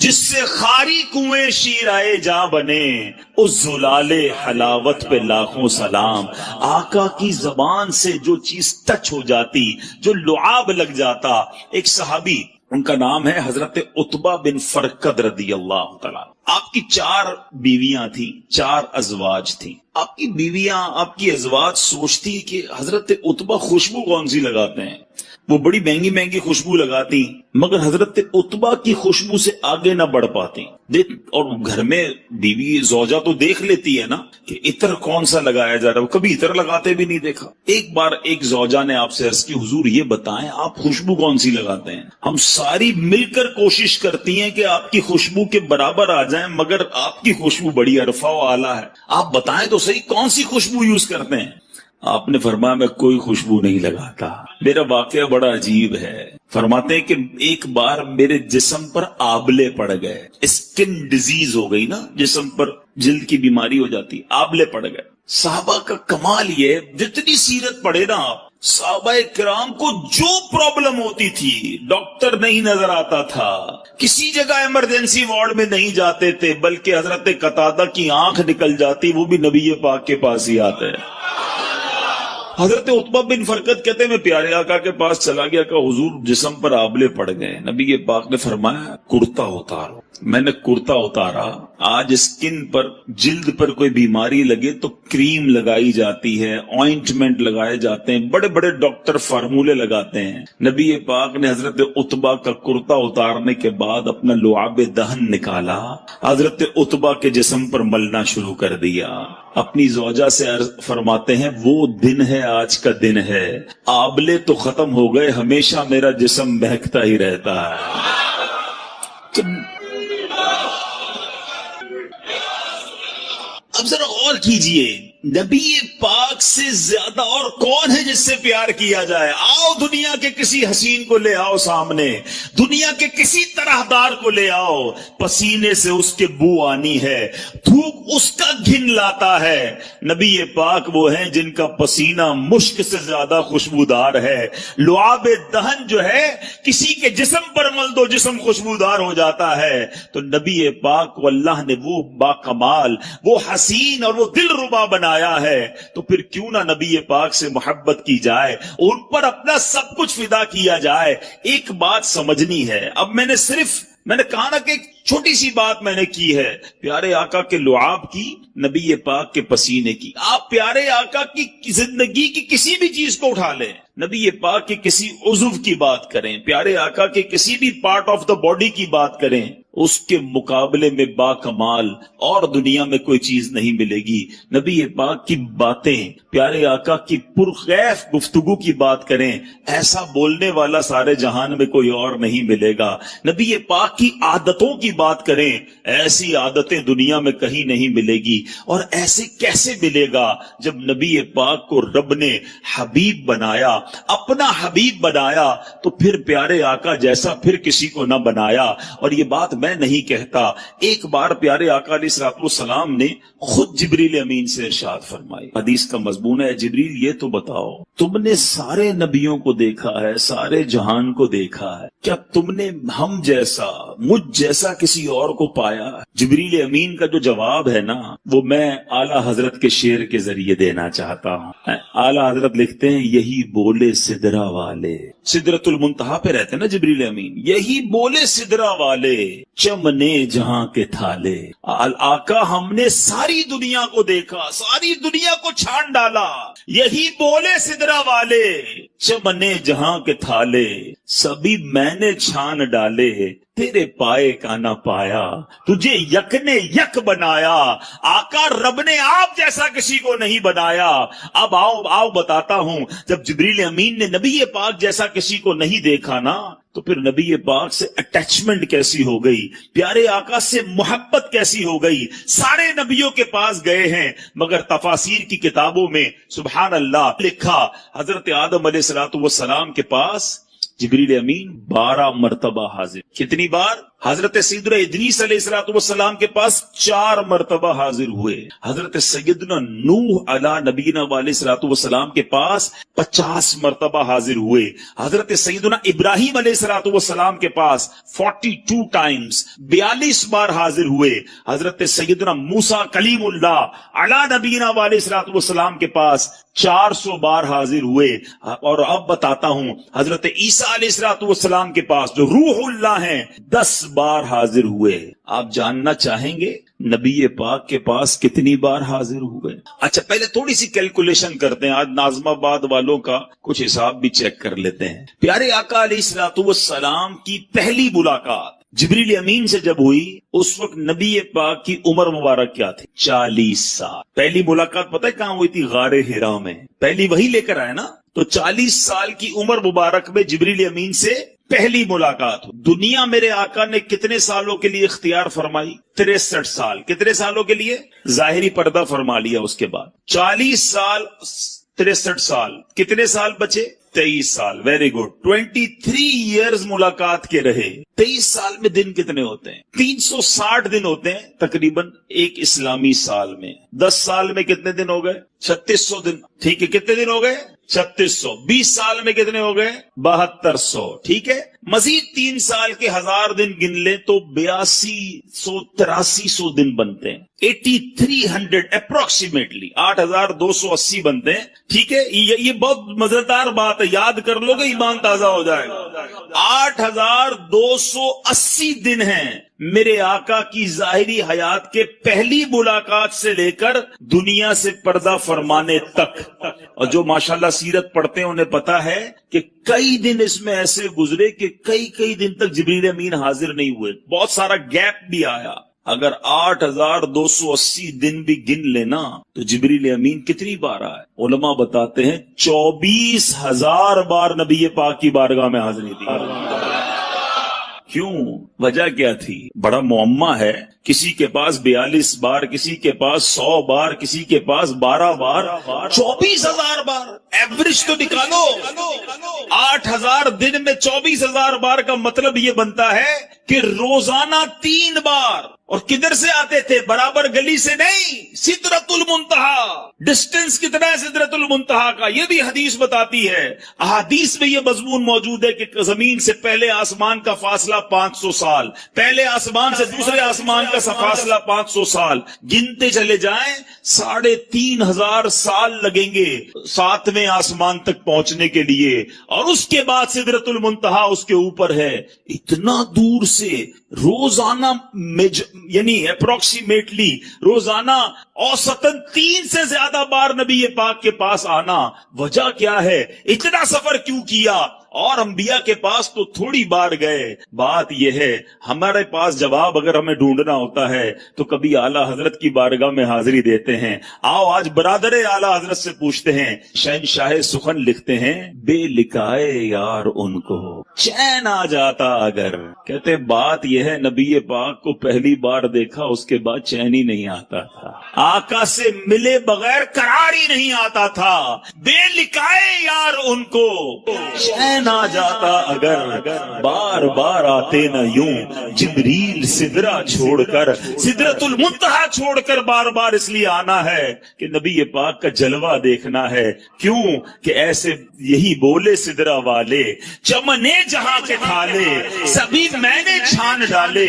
جس سے خاری کنویں شیرائے جاں بنے، اس زلال حلاوت پہ لاکھوں سلام۔ آقا کی زبان سے جو چیز ٹچ ہو جاتی، جو لعاب لگ جاتا۔ ایک صحابی، ان کا نام ہے حضرت عتبہ بن فرقد رضی اللہ تعالیٰ۔ آپ کی 4 بیویاں تھیں، 4 ازواج تھیں۔ آپ کی بیویاں، آپ کی ازواج سوچتی کہ حضرت عتبہ خوشبو کون سی لگاتے ہیں، وہ بڑی مہنگی مہنگی خوشبو لگاتی، مگر حضرت عتبہ کی خوشبو سے آگے نہ بڑھ پاتی۔ اور گھر میں بیوی زوجہ تو دیکھ لیتی ہے نا کہ عطر کون سا لگایا جا رہا ہے، وہ کبھی عطر لگاتے بھی نہیں دیکھا۔ ایک بار ایک زوجہ نے آپ سے عرض کی، حضور یہ بتائیں آپ خوشبو کون سی لگاتے ہیں؟ ہم ساری مل کر کوشش کرتی ہیں کہ آپ کی خوشبو کے برابر آ جائیں، مگر آپ کی خوشبو بڑی عرفہ و اعلیٰ ہے، آپ بتائیں تو صحیح کون سی خوشبو یوز کرتے ہیں؟ آپ نے فرمایا میں کوئی خوشبو نہیں لگاتا۔ میرا واقعہ بڑا عجیب ہے۔ فرماتے ہیں کہ ایک بار میرے جسم پر آبلے پڑ گئے، اسکن ڈیزیز ہو گئی نا، جسم پر جلد کی بیماری ہو جاتی، آبلے پڑ گئے۔ صحابہ کا کمال یہ، جتنی سیرت پڑھے نا آپ، صحابہ کرام کو جو پرابلم ہوتی تھی ڈاکٹر نہیں نظر آتا تھا، کسی جگہ ایمرجنسی وارڈ میں نہیں جاتے تھے، بلکہ حضرت قتادہ کی آنکھ نکل جاتی، وہ بھی نبی پاک کے پاس ہی آتے۔ حضرت عتبہ بن فرقد کہتے ہیں میں پیارے آقا کے پاس چلا گیا کہ حضور جسم پر آبلے پڑ گئے۔ نبی پاک نے فرمایا کرتا اتارو۔ میں نے کرتا اتارا۔ آج اسکن پر، جلد پر کوئی بیماری لگے تو کریم لگائی جاتی ہے، آئنٹمنٹ لگائے جاتے ہیں، بڑے بڑے ڈاکٹر فارمولے لگاتے ہیں۔ نبی پاک نے حضرت عتبہ کا کرتا اتارنے کے بعد اپنا لعاب دہن نکالا، حضرت عتبہ کے جسم پر ملنا شروع کر دیا۔ اپنی زوجہ سے فرماتے ہیں وہ دن ہے، آج کا دن ہے، آبلے تو ختم ہو گئے، ہمیشہ میرا جسم بہکتا ہی رہتا ہے۔ اب ذرا غور کیجئے، نبی پاک سے زیادہ اور کون ہے جس سے پیار کیا جائے؟ آؤ دنیا کے کسی حسین کو لے آؤ سامنے، دنیا کے کسی طرحدار کو لے آؤ، پسینے سے اس کے بو آنی ہے، دھوپ اس کا گھن لاتا ہے۔ نبی پاک وہ ہیں جن کا پسینہ مشک سے زیادہ خوشبودار ہے۔ لعاب دہن جو ہے کسی کے جسم پر مل دو، جسم خوشبودار ہو جاتا ہے۔ تو نبی پاک کو اللہ نے وہ با کمال، وہ حسین اور وہ دل ربا بنایا ہے، تو پھر کیوں نہ نبی پاک سے محبت کی جائے، ان پر اپنا سب کچھ فدا کیا جائے۔ ایک بات سمجھنی ہے، اب میں نے کہا نا کہ ایک چھوٹی سی بات میں نے کی ہے، پیارے آقا کے لعاب کی، نبی پاک کے پسینے کی۔ آپ پیارے آقا کی زندگی کی کسی بھی چیز کو اٹھا لیں، نبی پاک کے کسی عضو کی بات کریں، پیارے آقا کے کسی بھی پارٹ آف دا باڈی کی بات کریں، اس کے مقابلے میں با کمال اور دنیا میں کوئی چیز نہیں ملے گی۔ نبی پاک کی باتیں، پیارے آقا کی پرخیف گفتگو کی بات کریں، ایسا بولنے والا سارے جہان میں کوئی اور نہیں ملے گا۔ نبی پاک کی عادتوں کی بات کریں، ایسی عادتیں دنیا میں کہیں نہیں ملے گی۔ اور ایسے کیسے ملے گا جب نبی پاک کو رب نے حبیب بنایا، اپنا حبیب بنایا، تو پھر پیارے آقا جیسا پھر کسی کو نہ بنایا۔ اور یہ بات میں نہیں کہتا، ایک بار پیارے آقا علیہ الصلوۃ والسلام نے خود جبریل امین سے ارشاد فرمائی، حدیث کا مضمون ہے، جبریل یہ تو بتاؤ، تم نے سارے نبیوں کو دیکھا ہے، سارے جہان کو دیکھا ہے، کیا تم نے ہم جیسا، مجھ جیسا کسی اور کو پایا؟ جبریل امین کا جو جواب ہے نا، وہ میں اعلیٰ حضرت کے شعر کے ذریعے دینا چاہتا ہوں۔ اعلیٰ حضرت لکھتے ہیں، یہی بولے سدرا والے، سدرۃ المنتہا پہ رہتے ہیں نا جبریل امین، یہی بولے سدرا والے، چمنے جہاں کے تھالے۔ آقا ہم نے ساری دنیا کو دیکھا، ساری دنیا کو چھان ڈالا، یہی بولے سدرا والے، چمنے جہاں کے تھالے، سبھی میں نے چھان ڈالے، تیرے پائے کا نہ پایا، تجھے یک نے یک بنایا۔ آقا رب نے آپ جیسا کسی کو نہیں بنایا۔ اب آؤ بتاتا ہوں، جب جبریل امین نے نبی پاک جیسا کسی کو نہیں دیکھا نا، تو پھر نبی پاک سے اٹیچمنٹ کیسی ہو گئی، پیارے آقا سے محبت کیسی ہو گئی۔ سارے نبیوں کے پاس گئے ہیں، مگر تفاسیر کی کتابوں میں سبحان اللہ لکھا، حضرت آدم علیہ السلام کے پاس جبریل امین 12 مرتبہ حاضر۔ کتنی بار؟ حضرت سیدنا ادریس علیہ السلام کے پاس 4 مرتبہ حاضر ہوئے. حضرت سیدنا نوح علی نبینا علیہ السلام کے پاس 50 مرتبہ حاضر ہوئے. حضرت سیدنا ابراہیم علیہ السلام کے پاس 42 ٹائمز 42 بار حاضر ہوئے. حضرت سیدنا موسیٰ کلیم اللہ علی نبینا علیہ السلام کے پاس 400 بار حاضر ہوئے. اور اب بتاتا ہوں حضرت عیسیٰ علیہ السلام کے پاس جو روح اللہ ہیں 10 بار حاضر ہوئے. آپ جاننا چاہیں گے نبی پاک کے پاس کتنی بار حاضر ہوئے؟ اچھا پہلے تھوڑی سی کیلکولیشن کرتے ہیں. آج ناظم آباد والوں کا کچھ حساب بھی چیک کر لیتے ہیں. پیارے آقا علیہ السلام کی پہلی ملاقات جبریل امین سے جب ہوئی اس وقت نبی پاک کی عمر مبارک کیا تھی؟ 40 سال. پہلی ملاقات پتہ ہے کہاں ہوئی تھی؟ غار حرا میں. پہلی وہی لے کر آئے نا. تو 40 سال کی عمر مبارک میں جبریل امین سے پہلی ملاقات ہو. دنیا میرے آقا نے کتنے سالوں کے لیے اختیار فرمائی؟ 63 سال. کتنے سالوں کے لیے؟ ظاہری پردہ فرما لیا. اس کے بعد 40 سال 63 سال کتنے سال بچے؟ 23 سال. Very good. 23 ایئرز ملاقات کے رہے. 23 سال میں دن کتنے ہوتے ہیں؟ 360 دن ہوتے ہیں تقریباً ایک اسلامی سال میں. 10 سال میں کتنے دن ہو گئے؟ 3600 دن. ٹھیک ہے. کتنے دن ہو گئے؟ 3600. 20 سال میں کتنے ہو گئے؟ 7200. ٹھیک ہے. مزید 3 سال کے 1000 دن گن لیں تو 8200 8300 دن بنتے ہیں. 8300 اپروکسیمیٹلی 8280 بنتے ہیں. ٹھیک ہے. یہ بہت مزیدار بات ہے. یاد کر لو گے ایمان تازہ ہو جائے گا. 8280 دن ہیں میرے آقا کی ظاہری حیات کے پہلی ملاقات سے لے کر دنیا سے پردہ فرمانے تک. اور جو ماشاءاللہ سیرت پڑھتے ہیں انہیں پتا ہے کہ کئی دن اس میں ایسے گزرے کہ کئی دن تک جبریل امین حاضر نہیں ہوئے. بہت سارا گیپ بھی آیا. اگر 8280 دن بھی گن لینا تو جبریل امین کتنی بار آئے؟ علماء بتاتے ہیں 24,000 بار نبی پاک کی بارگاہ میں حاضری دی. کیوں؟ وجہ کیا تھی؟ بڑا معمہ ہے. کسی کے پاس 42 بار, کسی کے پاس 100 بار, کسی کے پاس 12 بار. 24,000 بار ایوریج تو نکالو. 8,000 دن میں 24,000 بار کا مطلب یہ بنتا ہے کہ روزانہ 3 بار. اور کدھر سے آتے تھے؟ برابر گلی سے نہیں, سدرۃ المنتہا. ڈسٹینس کتنا ہے سدرۃ المنتہا کا؟ یہ بھی حدیث بتاتی ہے. احادیث میں یہ مضمون موجود ہے کہ زمین سے پہلے آسمان کا فاصلہ 500 سال, پہلے آسمان سے دوسرے آسمان کا فاصلہ 500 سال. گنتے چلے جائیں 3,500 سال لگیں گے 7ویں آسمان تک پہنچنے کے لیے. اور اس کے بعد سدرۃ المنتہا اس کے اوپر ہے. اتنا دور سے روزانہ یعنی اپروکسیمیٹلی روزانہ اوسطاً 3 سے زیادہ بار نبی پاک کے پاس آنا. وجہ کیا ہے؟ اتنا سفر کیوں کیا؟ اور انبیاء کے پاس تو تھوڑی بار گئے. بات یہ ہے ہمارے پاس جواب اگر ہمیں ڈھونڈنا ہوتا ہے تو کبھی اعلیٰ حضرت کی بارگاہ میں حاضری دیتے ہیں. آؤ آج برادر اعلیٰ حضرت سے پوچھتے ہیں. شہنشاہ سخن لکھتے ہیں بے لکھائے یار ان کو چین آ جاتا اگر. کہتے بات یہ ہے نبی پاک کو پہلی بار دیکھا اس کے بعد چین ہی نہیں آتا تھا. آقا سے ملے بغیر قرار ہی نہیں آتا تھا. بے لکھائے یار ان کو چین آ جاتا اگر بار بار آتے نہ یوں. جبریل سدرہ چھوڑ کر سدرۃ المنتہا چھوڑ کر بار بار اس لیے آنا ہے کہ نبی پاک کا جلوہ دیکھنا ہے. کیوں کہ ایسے یہی بولے سدرہ والے چمنے جہاں کے کھالے سبھی میں نے چھان ڈالے.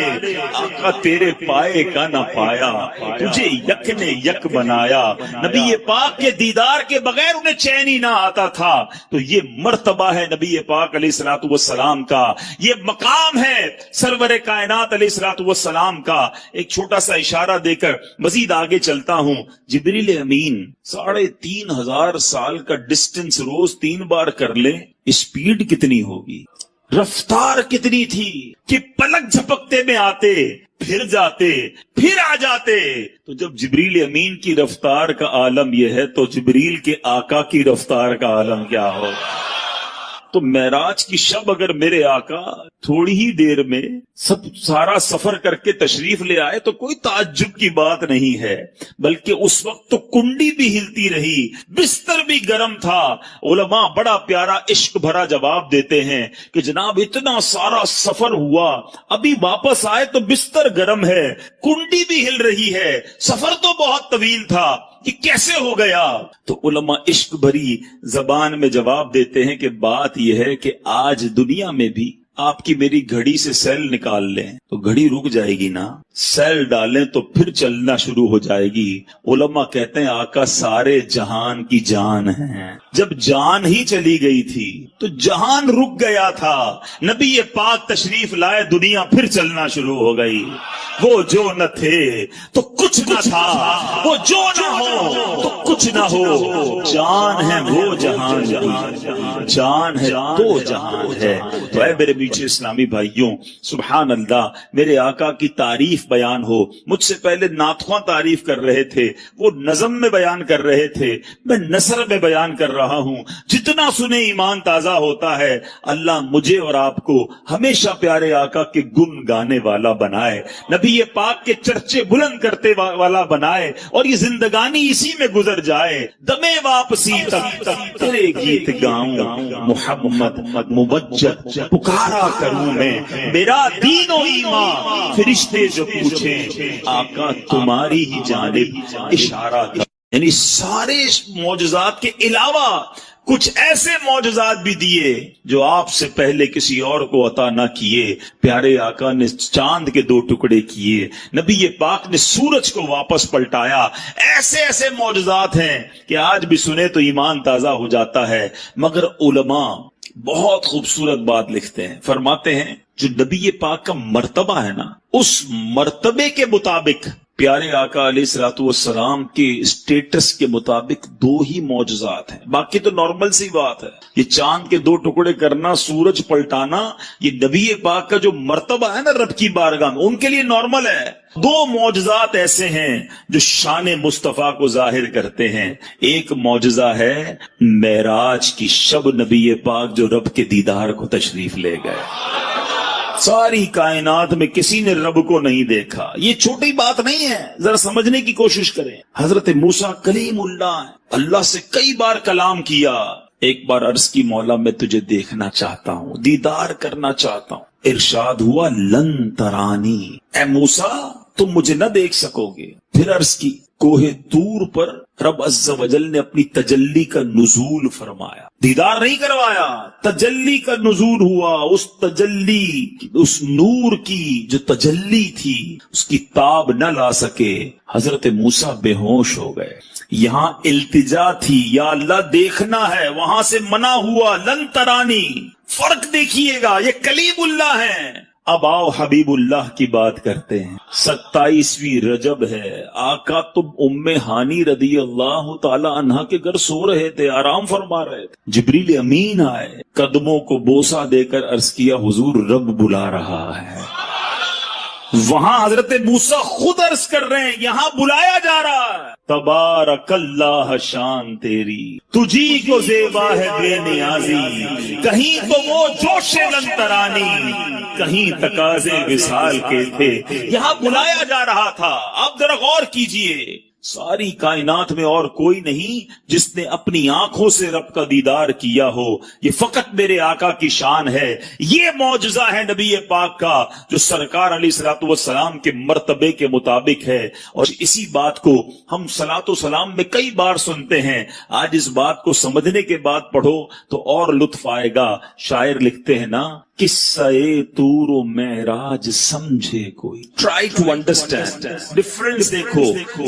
آقا تیرے پائے کا نہ پایا تجھے یک نے یک بنایا. نبی پاک کے دیدار کے بغیر انہیں چین ہی نہ آتا تھا. تو یہ مرتبہ ہے نبی پاک علیہ الصلوۃ والسلام کا, یہ مقام ہے سرور کائنات علیہ الصلوۃ والسلام کا. ایک چھوٹا سا اشارہ دے کر مزید آگے چلتا ہوں. جبریل امین 3,500 سال کا ڈسٹنس روز 3 بار کر لیں, اسپیڈ کتنی ہوگی, رفتار کتنی تھی کہ پلک جھپکتے میں آتے پھر جاتے پھر آ جاتے. تو جب جبریل امین کی رفتار کا عالم یہ ہے تو جبریل کے آقا کی رفتار کا عالم کیا ہوگا. تو معراج کی شب اگر میرے آقا تھوڑی ہی دیر میں سارا سفر کر کے تشریف لے آئے تو کوئی تعجب کی بات نہیں ہے، بلکہ اس وقت تو کنڈی بھی ہلتی رہی، بستر بھی گرم تھا۔ علماء بڑا پیارا عشق بھرا جواب دیتے ہیں کہ جناب اتنا سارا سفر ہوا، ابھی واپس آئے تو بستر گرم ہے، کنڈی بھی ہل رہی ہے، سفر تو بہت طویل تھا، یہ کیسے ہو گیا؟ تو علماء عشق بھری زبان میں جواب دیتے ہیں کہ بات یہ ہے کہ آج دنیا میں بھی آپ کی میری گھڑی سے سیل نکال لیں تو گھڑی رک جائے گی نا، سیل ڈالیں تو پھر چلنا شروع ہو جائے گی۔ علماء کہتے ہیں آقا سارے جہان کی جان ہیں، جب جان ہی چلی گئی تھی تو جہان رک گیا تھا، نبی پاک تشریف لائے دنیا پھر چلنا شروع ہو گئی۔ وہ جو نہ تھے تو کچھ نہ تھا، وہ جو نہ ہو تو کچھ نہ ہو، جان ہے وہ جہان کی، جان ہے تو جہان ہے۔ تو اے میرے میٹھے اسلامی بھائیوں، سبحان اللہ، میرے آقا کی تعریف بیان ہو۔ مجھ سے پہلے نعتخواں تعریف کر رہے تھے، وہ نظم میں بیان کر رہے تھے، میں نثر میں بیان کر رہا ہوں۔ جتنا سنے ایمان تازہ ہوتا ہے۔ اللہ مجھے اور آپ کو ہمیشہ پیارے آقا کے گن گانے والا بنائے، نبی پاک کے چرچے بلند کرتے والا بنائے، اور یہ زندگانی اسی میں گزر جائے۔ دمے واپسی تک تیرے گیت گاؤں محمد مبجل پکارا کروں میں، میرا دین و ایمان فرشتے جو پوچھیں آقا تمہاری ہی جانب اشارہ کر۔ یعنی سارے معجزات کے علاوہ کچھ ایسے معجزات بھی دیے جو آپ سے پہلے کسی اور کو عطا نہ کیے۔ پیارے آقا نے چاند کے 2 ٹکڑے کیے، نبی پاک نے سورج کو واپس پلٹایا۔ ایسے ایسے معجزات ہیں کہ آج بھی سنے تو ایمان تازہ ہو جاتا ہے۔ مگر علماء بہت خوبصورت بات لکھتے ہیں، فرماتے ہیں جو نبی پاک کا مرتبہ ہے نا، اس مرتبے کے مطابق پیارے آقا علیہ الصلوۃ والسلام کے اسٹیٹس کے مطابق 2 ہی معجزات ہیں، باقی تو نارمل سی بات ہے۔ یہ چاند کے 2 ٹکڑے کرنا، سورج پلٹانا، یہ نبی پاک کا جو مرتبہ ہے نا رب کی بارگاہ میں، ان کے لیے نارمل ہے۔ 2 معجزات ایسے ہیں جو شان مصطفیٰ کو ظاہر کرتے ہیں۔ ایک معجزہ ہے معراج کی شب، نبی پاک جو رب کے دیدار کو تشریف لے گئے۔ ساری کائنات میں کسی نے رب کو نہیں دیکھا، یہ چھوٹی بات نہیں ہے، ذرا سمجھنے کی کوشش کریں۔ حضرت موسیٰ کلیم اللہ ہے، اللہ سے کئی بار کلام کیا۔ ایک بار عرض کی مولا میں تجھے دیکھنا چاہتا ہوں، دیدار کرنا چاہتا ہوں۔ ارشاد ہوا لن ترانی، اے موسیٰ تم مجھے نہ دیکھ سکو گے۔ پھر عرض کی کوہ طور پر رب عز و جل نے اپنی تجلی کا نزول فرمایا، دیدار نہیں کروایا، تجلی کا نزول ہوا۔ اس تجلی، اس نور کی جو تجلی تھی، اس کی تاب نہ لا سکے، حضرت موسیٰ بے ہوش ہو گئے۔ یہاں التجا تھی یا اللہ دیکھنا ہے، وہاں سے منع ہوا لن ترانی۔ فرق دیکھیے گا، یہ کلیم اللہ ہیں۔ اب آؤ حبیب اللہ کی بات کرتے ہیں۔ 27ویں رجب ہے، آقا تم ام ہانی رضی اللہ تعالی عنہا کے گھر سو رہے تھے، آرام فرما رہے تھے۔ جبریل امین آئے، قدموں کو بوسہ دے کر عرض کیا حضور رب بلا رہا ہے۔ وہاں حضرت موسیٰ خود عرض کر رہے ہیں، یہاں بلایا جا رہا ہے۔ تبارک اللہ شان تیری، تجھی کو زیبا ہے بے نیازی، کہیں تو وہ جوش لن ترانی، کہیں تقاضے وصال کے تھے۔ یہاں بلایا جا رہا تھا۔ آپ ذرا غور کیجئے، ساری کائنات میں اور کوئی نہیں جس نے اپنی آنکھوں سے رب کا دیدار کیا ہو، یہ فقط میرے آقا کی شان ہے۔ یہ معجزہ ہے نبی پاک کا جو سرکار علیہ الصلوۃ والسلام کے مرتبے کے مطابق ہے، اور اسی بات کو ہم صلاۃ و سلام میں کئی بار سنتے ہیں۔ آج اس بات کو سمجھنے کے بعد پڑھو تو اور لطف آئے گا۔ شاعر لکھتے ہیں نا، قصہ طور و معراج سمجھے کوئی، ٹرائی ٹو انڈرسٹینڈ ڈفرنس۔ دیکھو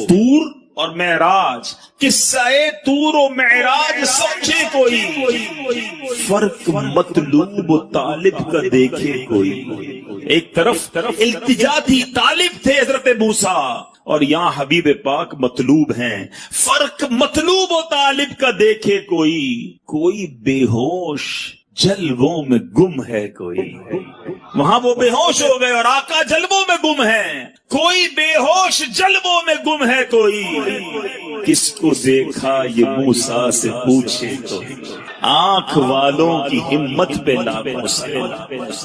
طور اور معراج، قصہ طور و معراج سمجھے کوئی، فرق مطلوب و طالب کا دیکھے کوئی۔ ایک طرف التجا تھی، طالب تھے حضرت موسیٰ، اور یہاں حبیب پاک مطلوب ہیں۔ فرق مطلوب و طالب کا دیکھے کوئی، کوئی بے ہوش جلووں میں گم ہے کوئی۔ وہاں وہ بے ہوش ہو گئے اور آقا جلووں میں گم ہے۔ کوئی بے ہوش جلووں میں گم ہے کوئی، کس کو دیکھا یہ موسیٰ سے پوچھے تو۔ آنکھ والوں کی ہمت پہ لاکھوں سوال.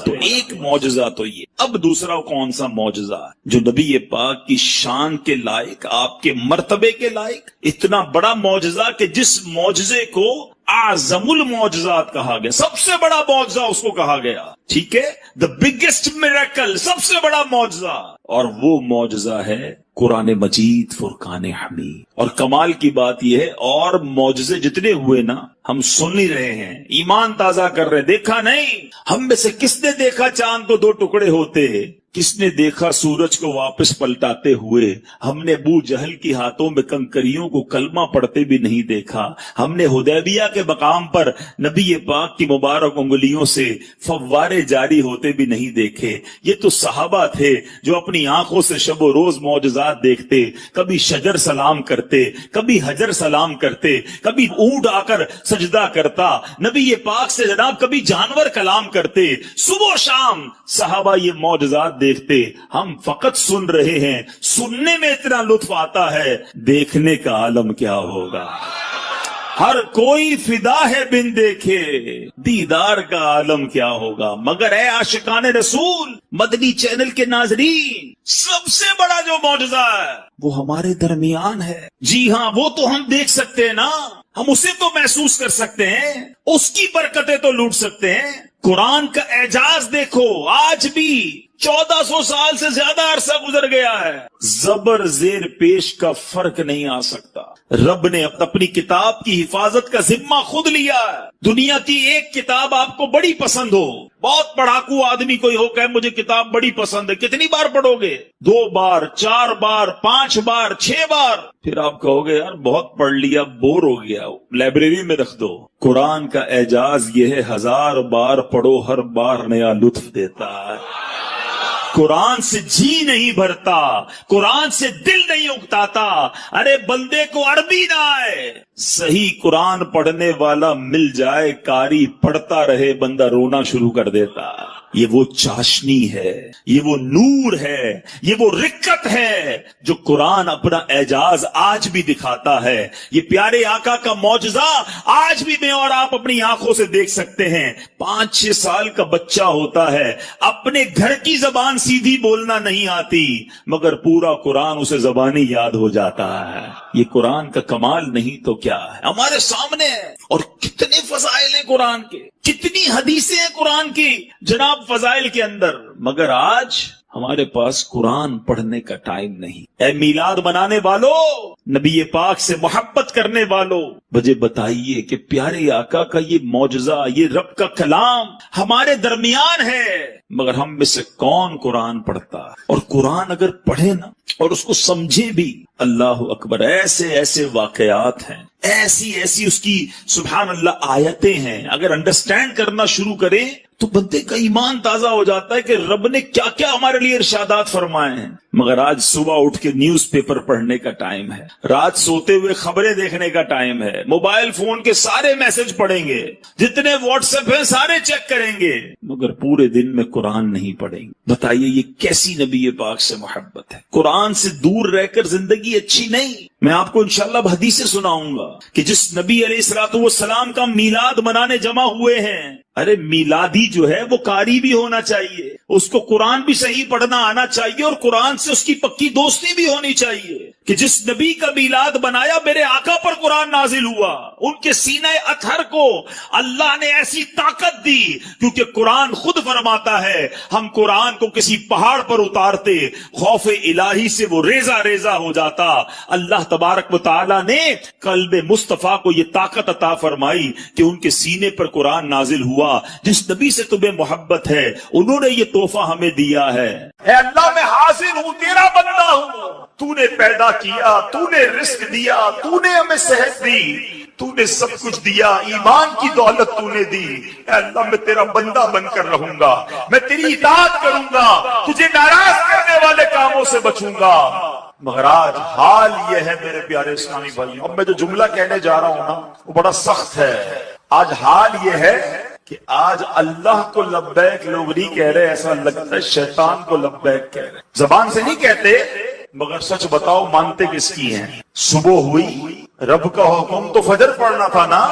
تو ایک معجزہ تو یہ. اب دوسرا کون سا معجزہ جو نبی پاک کی شان کے لائق، آپ کے مرتبے کے لائق، اتنا بڑا معجزہ کہ جس معجزے کو اعظم المعجزات کہا گیا، سب سے بڑا معجزہ اس کو کہا گیا. ٹھیک ہے، دا بگیسٹ میریکل، سب سے بڑا معجزہ. اور وہ معجزہ ہے قرآن مجید فرقان حمید. اور کمال کی بات یہ ہے، اور معجزے جتنے ہوئے نا ہم سن ہی رہے ہیں، ایمان تازہ کر رہے. دیکھا نہیں، ہم میں سے کس نے دیکھا چاند کو 2 ٹکڑے ہوتے؟ کس نے دیکھا سورج کو واپس پلٹاتے ہوئے؟ ہم نے ابو جہل کی ہاتھوں میں کنکریوں کو کلمہ پڑھتے بھی نہیں دیکھا. ہم نے حدیبیہ کے مقام پر نبی پاک کی مبارک انگلیوں سے فوارے جاری ہوتے بھی نہیں دیکھے. یہ تو صحابہ تھے جو اپنی آنکھوں سے شب و روز معجزات دیکھتے. کبھی شجر سلام کرتے، کبھی حجر سلام کرتے، کبھی اونٹ آ کر سجدہ کرتا نبی پاک سے جناب، کبھی جانور کلام کرتے. صبح و شام صحابہ یہ معجزات دیکھتے. ہم فقط سن رہے ہیں، سننے میں اتنا لطف آتا ہے، دیکھنے کا عالم کیا ہوگا. ہر کوئی فدا ہے بن دیکھے، دیدار کا عالم کیا ہوگا. مگر اے عاشقان رسول، مدنی چینل کے ناظرین، سب سے بڑا جو معجزہ ہے وہ ہمارے درمیان ہے. جی ہاں، وہ تو ہم دیکھ سکتے ہیں نا، ہم اسے تو محسوس کر سکتے ہیں، اس کی برکتیں تو لوٹ سکتے ہیں. قرآن کا اعجاز دیکھو، آج بھی 1400 سال سے زیادہ عرصہ گزر گیا ہے، زبر زیر پیش کا فرق نہیں آ سکتا. رب نے اپنی کتاب کی حفاظت کا ذمہ خود لیا ہے. دنیا کی ایک کتاب آپ کو بڑی پسند ہو، بہت پڑھاکو آدمی کوئی ہو کہ مجھے کتاب بڑی پسند ہے، کتنی بار پڑھو گے؟ 2 بار، 4 بار، 5 بار، 6 بار. پھر آپ کہو گے یار بہت پڑھ لیا، بور ہو گیا، لائبریری میں رکھ دو. قرآن کا اعجاز یہ ہے، 1000 بار پڑھو، ہر بار نیا لطف دیتا ہے. قرآن سے جی نہیں بھرتا، قرآن سے دل نہیں اکتاتا. ارے بندے کو عربی نہ آئے، صحیح قرآن پڑھنے والا مل جائے، قاری پڑھتا رہے، بندہ رونا شروع کر دیتا. یہ وہ چاشنی ہے، یہ وہ نور ہے، یہ وہ رکت ہے جو قرآن اپنا اعجاز آج بھی دکھاتا ہے. یہ پیارے آقا کا معجزہ آج بھی میں اور آپ اپنی آنکھوں سے دیکھ سکتے ہیں. 5-6 سال کا بچہ ہوتا ہے، اپنے گھر کی زبان سیدھی بولنا نہیں آتی، مگر پورا قرآن اسے زبانی یاد ہو جاتا ہے. یہ قرآن کا کمال نہیں تو کیا ہے، ہمارے سامنے ہے. اور کتنے فضائل ہیں قرآن کے، کتنی حدیثیں ہیں قرآن کی جناب فضائل کے اندر. مگر آج ہمارے پاس قرآن پڑھنے کا ٹائم نہیں. اے میلاد منانے والوں، نبی پاک سے محبت کرنے والوں، مجھے بتائیے کہ پیارے آقا کا یہ معجزہ، یہ رب کا کلام ہمارے درمیان ہے، مگر ہم میں سے کون قرآن پڑھتا؟ اور قرآن اگر پڑھے نا اور اس کو سمجھے بھی، اللہ اکبر، ایسے ایسے واقعات ہیں، ایسی ایسی اس کی سبحان اللہ آیتیں ہیں. اگر انڈرسٹینڈ کرنا شروع کریں تو بندے کا ایمان تازہ ہو جاتا ہے کہ رب نے کیا کیا ہمارے لیے ارشادات فرمائے ہیں. مگر آج صبح اٹھ کے نیوز پیپر پڑھنے کا ٹائم ہے، رات سوتے ہوئے خبریں دیکھنے کا ٹائم ہے، موبائل فون کے سارے میسج پڑھیں گے، جتنے واٹس ایپ ہیں سارے چیک کریں گے، مگر پورے دن میں قرآن نہیں پڑھیں گے. بتائیے یہ کیسی نبی پاک سے محبت ہے؟ قرآن سے دور رہ کر زندگی اچھی نہیں. میں آپ کو انشاءاللہ حدیثیں سناؤں گا کہ جس نبی علیہ الصلوۃ والسلام کا میلاد منانے جمع ہوئے ہیں. ارے میلادی جو ہے وہ قاری بھی ہونا چاہیے، اس کو قرآن بھی صحیح پڑھنا آنا چاہیے، اور قرآن سے اس کی پکی دوستی بھی ہونی چاہیے کہ جس نبی کا میلاد بنایا میرے آقا پر قرآن نازل ہوا. ان کے سینہ اطہر کو اللہ نے ایسی طاقت دی، کیونکہ قرآن خود فرماتا ہے ہم قرآن کو کسی پہاڑ پر اتارتے، خوف الہی سے وہ ریزہ ریزہ ہو جاتا. اللہ تبارک و تعالی نے قلب مصطفیٰ کو یہ طاقت عطا فرمائی کہ ان کے سینے پر قرآن نازل ہوا. جس نبی سے تمہیں محبت ہے انہوں نے یہ تحفہ ہمیں دیا ہے. اے اللہ میں حاضر ہوں، تیرا بندہ ہوں، تو نے پیدا کیا، تو نے رزق دیا، تو نے ہمیں صحت دی، تو نے سب کچھ دیا، ایمان کی دولت تو نے دی. اے اللہ میں تیرا بندہ بن کر رہوں گا، میں تیری اطاعت کروں گا، تجھے ناراض کرنے والے کاموں سے بچوں گا. مگر آج حال یہ ہے میرے پیارے اسلامی بھائی، اب میں جو جملہ کہنے جا رہا ہوں نا وہ بڑا سخت ہے. آج حال یہ ہے کہ آج اللہ کو لبیک لوگ نہیں کہہ رہے، ایسا لگتا ہے شیطان کو لبیک کہہ رہے. زبان سے نہیں کہتے، مگر سچ بتاؤ مانتے کس کی ہیں؟ صبح ہوئی، رب کا حکم تو فجر پڑھنا تھا نا،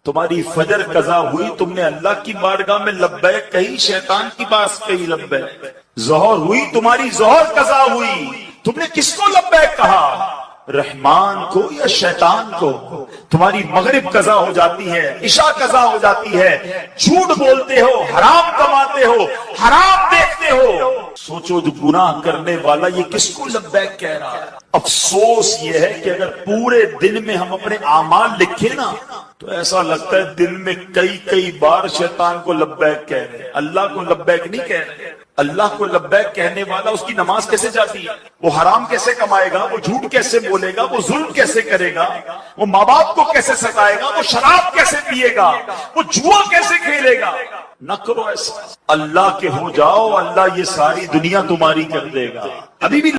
تمہاری فجر قضا ہوئی، تم نے اللہ کی بارگاہ میں لبیک کہی، شیطان کی بات کہی لبیک۔ ظہر ہوئی، تمہاری ظہر قضا ہوئی، تم نے کس کو لبیک کہا؟ رحمان کو یا شیطان کو؟ تمہاری مغرب قضا ہو جاتی ہے، عشاء قضا ہو جاتی ہے، جھوٹ بولتے ہو، حرام کماتے ہو، حرام دیکھتے ہو، سوچو جو گناہ کرنے والا یہ کس کو لبیک کہہ رہا ہے؟ افسوس یہ ہے کہ اگر پورے دن میں ہم اپنے اعمال لکھیں نا تو ایسا لگتا ہے دن میں کئی بار شیطان کو لبیک کہہ رہے ہیں، اللہ کو لبیک نہیں کہہ رہے۔ اللہ کو لبیک کہنے والا اس کی نماز کیسے جاتی ہے؟ وہ حرام کیسے کمائے گا؟ وہ جھوٹ کیسے بولے گا؟ وہ ظلم کیسے کرے گا؟ وہ ماں باپ کو کیسے ستائے گا؟ وہ شراب کیسے پیے گا؟ وہ جوا کیسے کھیلے گا؟ نہ کرو ایسا، اللہ کے ہو جاؤ، اللہ یہ ساری دنیا تمہاری کر دے گا۔ ابھی بھی